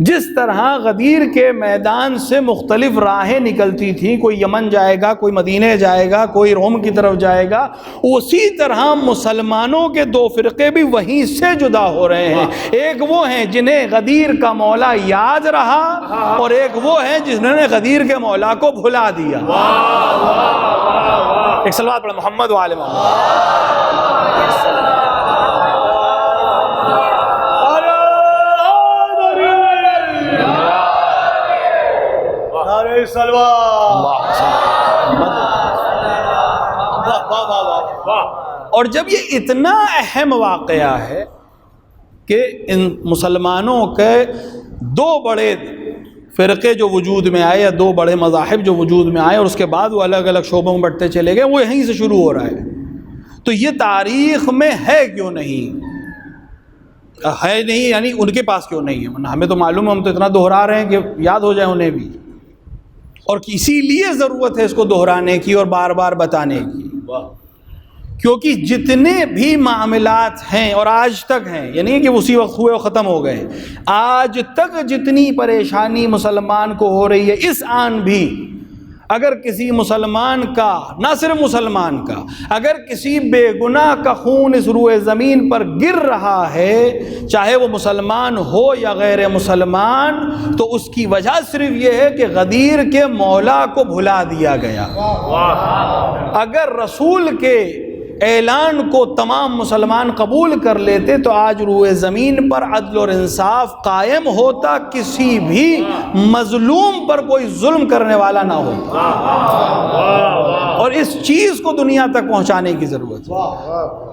جس طرح غدیر کے میدان سے مختلف راہیں نکلتی تھیں، کوئی یمن جائے گا، کوئی مدینے جائے گا، کوئی روم کی طرف جائے گا، اسی طرح مسلمانوں کے دو فرقے بھی وہیں سے جدا ہو رہے ہیں۔ ایک وہ ہیں جنہیں غدیر کا مولا یاد رہا، اور ایک وہ ہیں جنہوں نے غدیر کے مولا کو بھلا دیا۔ ایک صلوات پڑھ محمد و آل محمد۔ اور جب یہ اتنا اہم واقعہ ہے کہ ان مسلمانوں کے دو بڑے فرقے جو وجود میں آئے یا دو بڑے مذاہب جو وجود میں آئے اور اس کے بعد وہ الگ الگ شعبوں میں بٹتے چلے گئے، وہ یہیں سے شروع ہو رہا ہے، تو یہ تاریخ میں ہے کیوں نہیں ہے، نہیں یعنی ان کے پاس کیوں نہیں ہے، ہمیں تو معلوم ہے، ہم تو اتنا دہرا رہے ہیں کہ یاد ہو جائے انہیں بھی، اور اسی لیے ضرورت ہے اس کو دہرانے کی اور بار بار بتانے کی، کیونکہ جتنے بھی معاملات ہیں اور آج تک ہیں، یعنی کہ اسی وقت ہوئے اور ختم ہو گئے، آج تک جتنی پریشانی مسلمان کو ہو رہی ہے، اس آن بھی اگر کسی مسلمان کا، نہ صرف مسلمان کا، اگر کسی بے گناہ کا خون اس روئے زمین پر گر رہا ہے، چاہے وہ مسلمان ہو یا غیر مسلمان، تو اس کی وجہ صرف یہ ہے کہ غدیر کے مولا کو بھلا دیا گیا۔ اگر رسول کے اعلان کو تمام مسلمان قبول کر لیتے تو آج روئے زمین پر عدل اور انصاف قائم ہوتا، کسی بھی مظلوم پر کوئی ظلم کرنے والا نہ ہوتا، اور اس چیز کو دنیا تک پہنچانے کی ضرورت ہے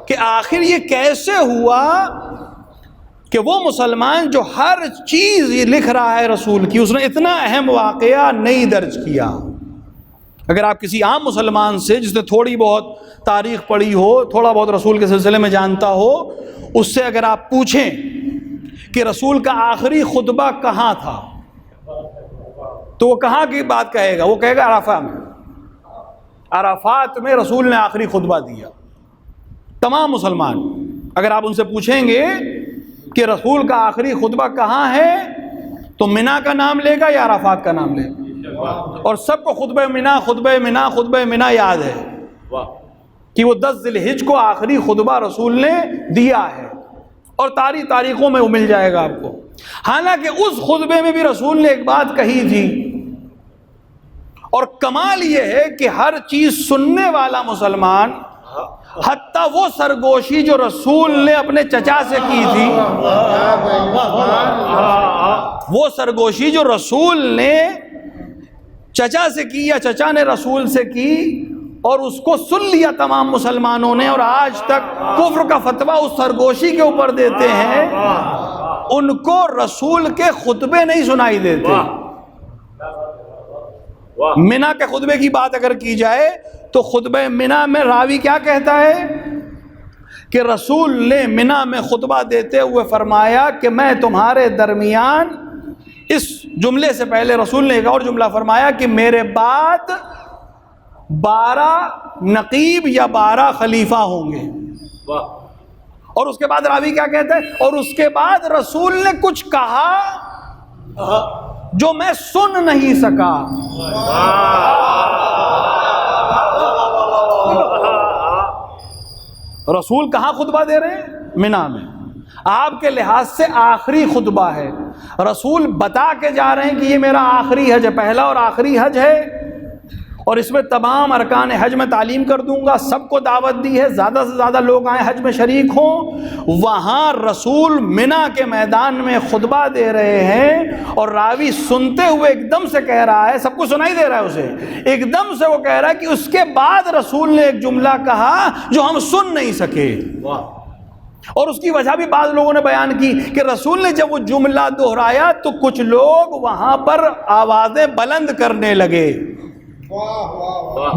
کہ آخر یہ کیسے ہوا کہ وہ مسلمان جو ہر چیز یہ لکھ رہا ہے رسول کی، اس نے اتنا اہم واقعہ نہیں درج کیا۔ اگر آپ کسی عام مسلمان سے جس نے تھوڑی بہت تاریخ پڑھی ہو، تھوڑا بہت رسول کے سلسلے میں جانتا ہو، اس سے اگر آپ پوچھیں کہ رسول کا آخری خطبہ کہاں تھا، تو وہ کہاں کی بات کہے گا؟ وہ کہے گا عرفہ میں، عرفات میں رسول نے آخری خطبہ دیا۔ تمام مسلمان اگر آپ ان سے پوچھیں گے کہ رسول کا آخری خطبہ کہاں ہے تو منا کا نام لے گا یا عرفات کا نام لے گا؟ اور سب کو خطبہ منا خطبہ منا خطبہ منا یاد ہے کہ وہ 10 ذی الحجہ کو آخری خطبہ رسول نے دیا ہے، اور تاریخوں میں وہ مل جائے گا آپ کو۔ حالانکہ اس خطبے میں بھی رسول نے ایک بات کہی تھی، اور کمال یہ ہے کہ ہر چیز سننے والا مسلمان، حتیٰ وہ سرگوشی جو رسول نے اپنے چچا سے کی تھی، وہ سرگوشی جو رسول نے چچا سے کی یا چچا نے رسول سے کی، اور اس کو سن لیا تمام مسلمانوں نے، اور آج تک کفر کا فتویٰ اس سرگوشی کے اوپر دیتے ہیں، ان کو رسول کے خطبے نہیں سنائی دیتے۔ منا کے خطبے کی بات اگر کی جائے تو خطبہ منا میں راوی کیا کہتا ہے کہ رسول نے منا میں خطبہ دیتے ہوئے فرمایا کہ میں تمہارے درمیان، اس جملے سے پہلے رسول نے ایک اور جملہ فرمایا کہ میرے بعد 12 نقیب یا 12 خلیفہ ہوں گے، اور اس کے بعد راوی کیا کہتا ہے، اور اس کے بعد رسول نے کچھ کہا جو میں سن نہیں سکا۔ رسول کہاں خطبہ دے رہے ہیں؟ منا میں، آپ کے لحاظ سے آخری خطبہ ہے، رسول بتا کے جا رہے ہیں کہ یہ میرا آخری حج ہے، پہلا اور آخری حج ہے، اور اس میں تمام ارکان حج میں تعلیم کر دوں گا، سب کو دعوت دی ہے، زیادہ سے زیادہ لوگ آئیں حج میں شریک ہوں۔ وہاں رسول منا کے میدان میں خطبہ دے رہے ہیں، اور راوی سنتے ہوئے ایک دم سے کہہ رہا ہے، سب کو سنائی دے رہا ہے اسے، ایک دم سے وہ کہہ رہا ہے کہ اس کے بعد رسول نے ایک جملہ کہا جو ہم سن نہیں سکے۔ اور اس کی وجہ بھی بعض لوگوں نے بیان کی کہ رسول نے جب وہ جملہ دہرایا تو کچھ لوگ وہاں پر آوازیں بلند کرنے لگے،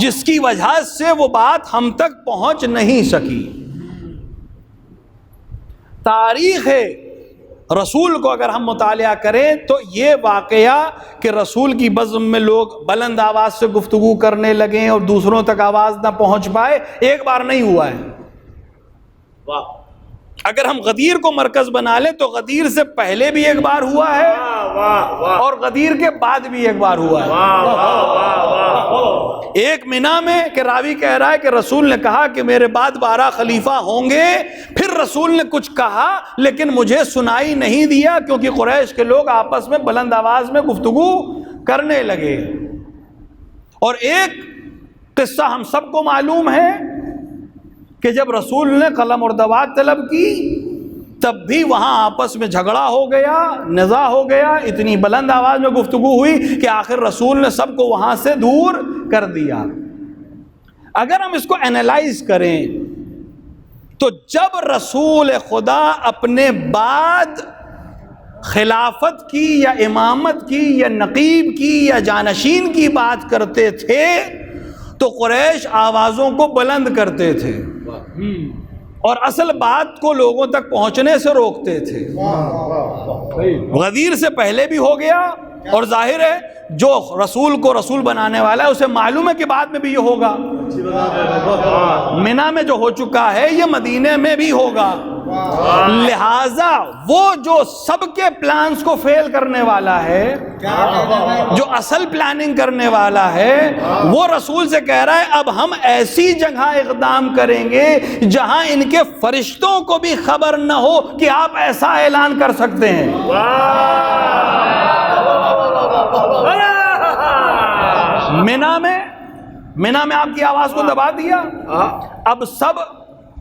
جس کی وجہ سے وہ بات ہم تک پہنچ نہیں سکی۔ تاریخ رسول کو اگر ہم مطالعہ کریں تو یہ واقعہ کہ رسول کی بزم میں لوگ بلند آواز سے گفتگو کرنے لگیں اور دوسروں تک آواز نہ پہنچ پائے، ایک بار نہیں ہوا ہے۔ اگر ہم غدیر کو مرکز بنا لیں تو غدیر سے پہلے بھی ایک بار ہوا ہے اور غدیر کے بعد بھی ایک بار ہوا ہے۔ ایک منا میں کہ راوی کہہ رہا ہے کہ رسول نے کہا کہ میرے بعد 12 خلیفہ ہوں گے، پھر رسول نے کچھ کہا لیکن مجھے سنائی نہیں دیا کیونکہ قریش کے لوگ آپس میں بلند آواز میں گفتگو کرنے لگے۔ اور ایک قصہ ہم سب کو معلوم ہے کہ جب رسول نے قلم اور دوات طلب کی تب بھی وہاں آپس میں جھگڑا ہو گیا، نزاع ہو گیا، اتنی بلند آواز میں گفتگو ہوئی کہ آخر رسول نے سب کو وہاں سے دور کر دیا۔ اگر ہم اس کو اینالائز کریں تو جب رسول خدا اپنے بعد خلافت کی یا امامت کی یا نقیب کی یا جانشین کی بات کرتے تھے تو قریش آوازوں کو بلند کرتے تھے اور اصل بات کو لوگوں تک پہنچنے سے روکتے تھے۔ غدیر سے پہلے بھی ہو گیا، اور ظاہر ہے جو رسول کو رسول بنانے والا ہے اسے معلوم ہے کہ بعد میں بھی یہ ہوگا۔ منا میں جو ہو چکا ہے یہ مدینے میں بھی ہوگا، لہذا وہ جو سب کے پلانز کو فیل کرنے والا ہے، جو اصل پلاننگ کرنے والا ہے، وہ رسول سے کہہ رہا ہے اب ہم ایسی جگہ اقدام کریں گے جہاں ان کے فرشتوں کو بھی خبر نہ ہو کہ آپ ایسا اعلان کر سکتے ہیں۔ منا میں آپ کی آواز کو دبا دیا، اب سب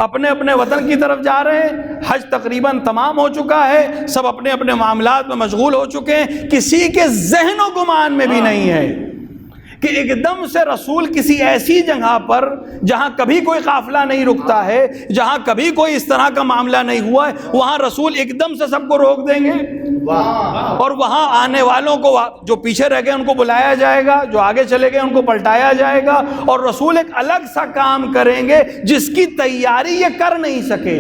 اپنے اپنے وطن کی طرف جا رہے ہیں، حج تقریباً تمام ہو چکا ہے، سب اپنے اپنے معاملات میں مشغول ہو چکے ہیں، کسی کے ذہن و گمان میں بھی نہیں ہے کہ ایک دم سے رسول کسی ایسی جگہ پر جہاں کبھی کوئی قافلہ نہیں رکتا ہے، جہاں کبھی کوئی اس طرح کا معاملہ نہیں ہوا ہے، وہاں رسول ایک دم سے سب کو روک دیں گے اور وہاں آنے والوں کو جو پیچھے رہ گئے ان کو بلایا جائے گا، جو آگے چلے گئے ان کو پلٹایا جائے گا، اور رسول ایک الگ سا کام کریں گے جس کی تیاری یہ کر نہیں سکے۔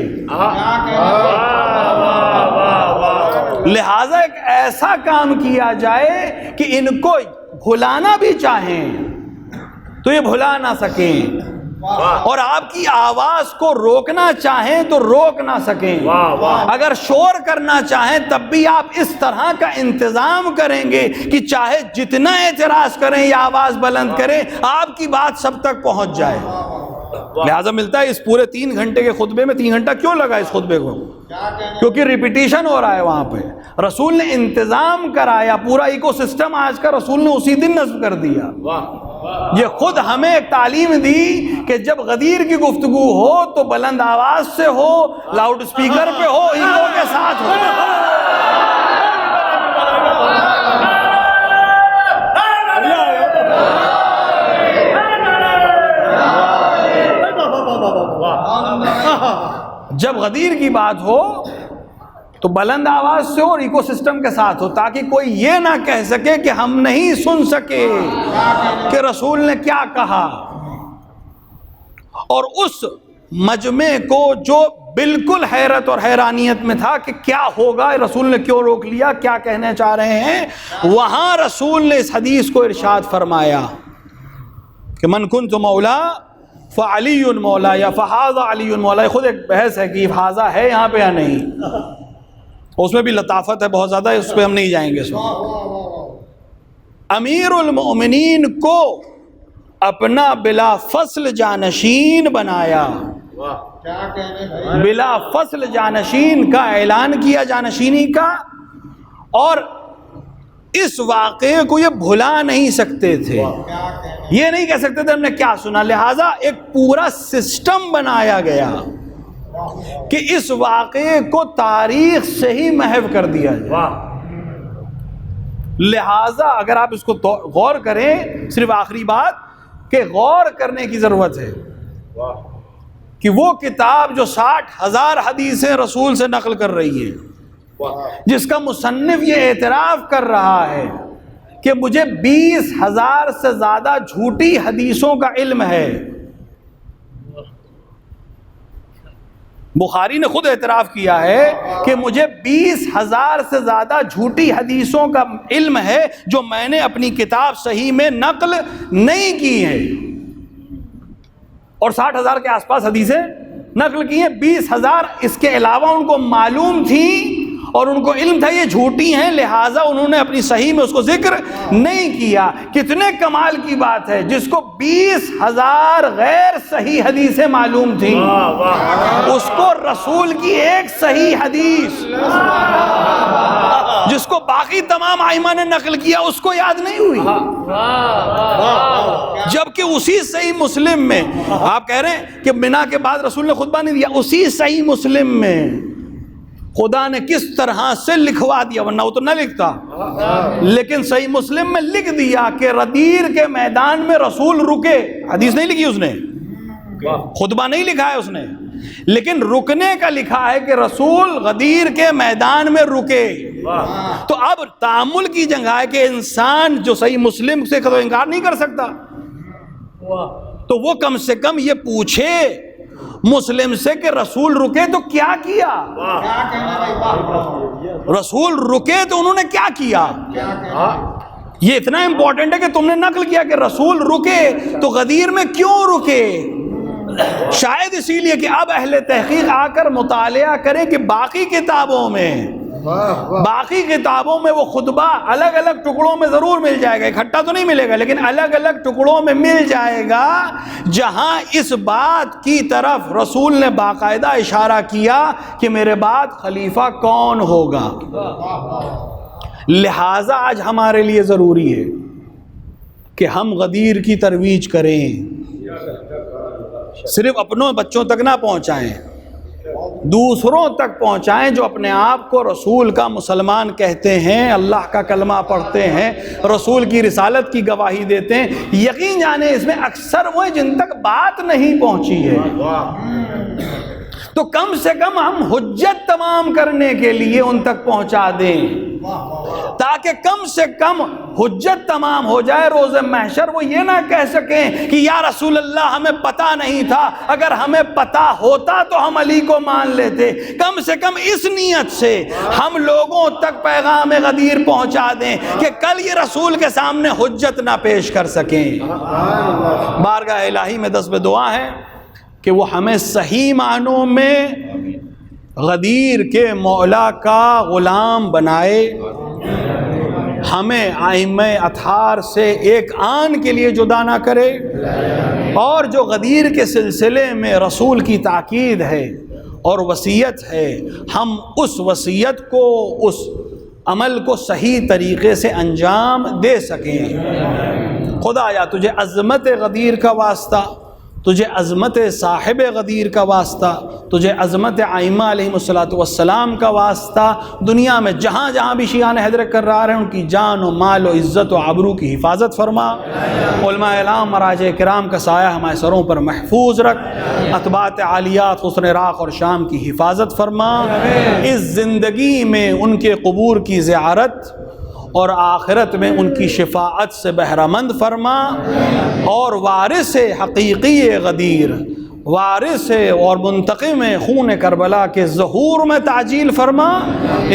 لہٰذا ایک ایسا کام کیا جائے کہ ان کو بھلانا بھی چاہیں تو یہ بھلا نہ سکیں، اور آپ کی آواز کو روکنا چاہیں تو روک نہ سکیں، اگر شور کرنا چاہیں تب بھی آپ اس طرح کا انتظام کریں گے کہ چاہے جتنا اعتراض کریں یا آواز بلند کریں آپ کی بات سب تک پہنچ جائے۔ لہٰذا ملتا ہے اس پورے 3 گھنٹے کے خطبے میں 3 گھنٹہ کیوں لگا اس خطبے کو؟ کیونکہ ریپیٹیشن ہو رہا ہے وہاں پہ، رسول نے انتظام کرایا، پورا ایکو سسٹم آج کا رسول نے اسی دن نصب کر دیا۔ یہ خود ہمیں ایک تعلیم دی کہ جب غدیر کی گفتگو ہو تو بلند آواز سے ہو، لاؤڈ اسپیکر پہ ہو، ایکو کے ساتھ ہو۔ جب غدیر کی بات ہو تو بلند آواز سے اور ایکو سسٹم کے ساتھ ہو، تاکہ کوئی یہ نہ کہہ سکے کہ ہم نہیں سن سکے کہ رسول نے کیا کہا۔ اور اس مجمع کو جو بالکل حیرت اور حیرانیت میں تھا کہ کیا ہوگا، رسول نے کیوں روک لیا، کیا کہنے چاہ رہے ہیں، وہاں رسول نے اس حدیث کو ارشاد فرمایا کہ من کنت مولا فعلی مولا یا فہذا علی مولا۔ خود ایک بحث ہے کہ فہذا ہے یہاں پہ یا نہیں، اس میں بھی لطافت ہے بہت زیادہ، اس پہ ہم نہیں جائیں گے۔ اس وقت امیر المؤمنین کو اپنا بلا فصل جانشین بنایا، بلا فصل جانشین کا اعلان کیا، جانشینی کا، اور اس واقعے کو یہ بھلا نہیں سکتے تھے، یہ نہیں کہہ سکتے تھے ہم نے کیا سنا، لہٰذا ایک پورا سسٹم بنایا گیا کہ اس واقعے کو تاریخ سے ہی محو کر دیا جائے۔ لہٰذا اگر آپ اس کو غور کریں، صرف آخری بات کہ غور کرنے کی ضرورت ہے کہ وہ کتاب جو 60,000 حدیثیں رسول سے نقل کر رہی ہے، جس کا مصنف یہ اعتراف کر رہا ہے کہ مجھے 20,000 سے زیادہ جھوٹی حدیثوں کا علم ہے، بخاری نے خود اعتراف کیا ہے کہ مجھے 20,000 سے زیادہ جھوٹی حدیثوں کا علم ہے جو میں نے اپنی کتاب صحیح میں نقل نہیں کی ہے، اور 60,000 کے آس پاس حدیثیں نقل کی ہیں۔ 20,000 اس کے علاوہ ان کو معلوم تھی اور ان کو علم تھا یہ جھوٹی ہیں، لہٰذا انہوں نے اپنی صحیح میں اس کو ذکر نہیں کیا۔ کتنے کمال کی بات ہے، جس کو 20,000 غیر صحیح حدیثیں معلوم تھیں، اس کو رسول کی ایک صحیح حدیث جس کو باقی تمام ائمہ نے نقل کیا اس کو یاد نہیں ہوئی، جبکہ اسی صحیح مسلم میں آپ کہہ رہے ہیں کہ بنا کے بعد رسول نے خطبہ نہیں دیا، اسی صحیح مسلم میں خدا نے کس طرح سے لکھوا دیا، ورنہ وہ تو نہ لکھتا، لیکن صحیح مسلم میں لکھ دیا کہ غدیر کے میدان میں رسول رکے۔ حدیث نہیں لکھی اس نے، خطبہ نہیں لکھا ہے اس نے، لیکن رکنے کا لکھا ہے کہ رسول غدیر کے میدان میں رکے۔ تو اب تأمل کی جگہ ہے کہ انسان جو صحیح مسلم سے تو انکار نہیں کر سکتا، تو وہ کم سے کم یہ پوچھے مسلم سے کہ رسول رکے تو کیا کیا، رسول رکے تو انہوں نے کیا کیا۔ یہ اتنا امپورٹنٹ ہے کہ تم نے نقل کیا کہ رسول رکے تو غدیر میں کیوں رکے، شاید اسی لیے کہ اب اہل تحقیق آ کر مطالعہ کریں کہ باقی کتابوں میں وہ خطبہ الگ الگ ٹکڑوں میں ضرور مل جائے گا، اکٹھا تو نہیں ملے گا لیکن الگ الگ ٹکڑوں میں مل جائے گا، جہاں اس بات کی طرف رسول نے باقاعدہ اشارہ کیا کہ میرے بعد خلیفہ کون ہوگا۔ لہٰذا آج ہمارے لیے ضروری ہے کہ ہم غدیر کی ترویج کریں، صرف اپنوں بچوں تک نہ پہنچائیں، دوسروں تک پہنچائیں جو اپنے آپ کو رسول کا مسلمان کہتے ہیں، اللہ کا کلمہ پڑھتے ہیں، رسول کی رسالت کی گواہی دیتے ہیں۔ یقین جانیں اس میں اکثر وہ جن تک بات نہیں پہنچی ہے، تو کم سے کم ہم حجت تمام کرنے کے لیے ان تک پہنچا دیں۔ تاکہ کم سے کم حجت تمام ہو جائے روز محشر، وہ یہ نہ کہہ سکیں کہ یا رسول اللہ ہمیں پتہ نہیں تھا، اگر ہمیں پتہ ہوتا تو ہم علی کو مان لیتے۔ کم سے کم اس نیت سے ہم لوگوں تک پیغام غدیر پہنچا دیں کہ کل یہ رسول کے سامنے حجت نہ پیش کر سکیں۔ بارگاہ الہی میں دست دعا ہے کہ وہ ہمیں صحیح معنوں میں غدیر کے مولا کا غلام بنائے، ہمیں ائمہ اطہار سے ایک آن کے لیے جدا نہ کرے، اور جو غدیر کے سلسلے میں رسول کی تاکید ہے اور وصیت ہے، ہم اس وصیت کو، اس عمل کو صحیح طریقے سے انجام دے سکیں۔ خدایا تجھے عظمت غدیر کا واسطہ، تجھے عظمت صاحب غدیر کا واسطہ، تجھے عظمت ائمہ علیہم الصلوۃ والسلام کا واسطہ، دنیا میں جہاں جہاں بھی شیعان حیدر کرار ہیں ان کی جان و مال و عزت و آبرو کی حفاظت فرما، علماء اعلام مراجع کرام کا سایہ ہمارے سروں پر محفوظ رکھ، اتباعت عالیات حسن عراق اور شام کی حفاظت فرما، اس زندگی میں ان کے قبور کی زیارت اور آخرت میں ان کی شفاعت سے بہرہ مند فرما، اور وارث حقیقی غدیر، وارث اور منتقم خون کربلا کے ظہور میں تعجیل فرما،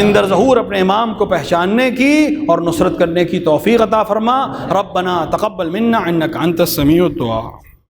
اندر ظہور اپنے امام کو پہچاننے کی اور نصرت کرنے کی توفیق عطا فرما۔ ربنا تقبل منا انک انت السمیع الدعاء۔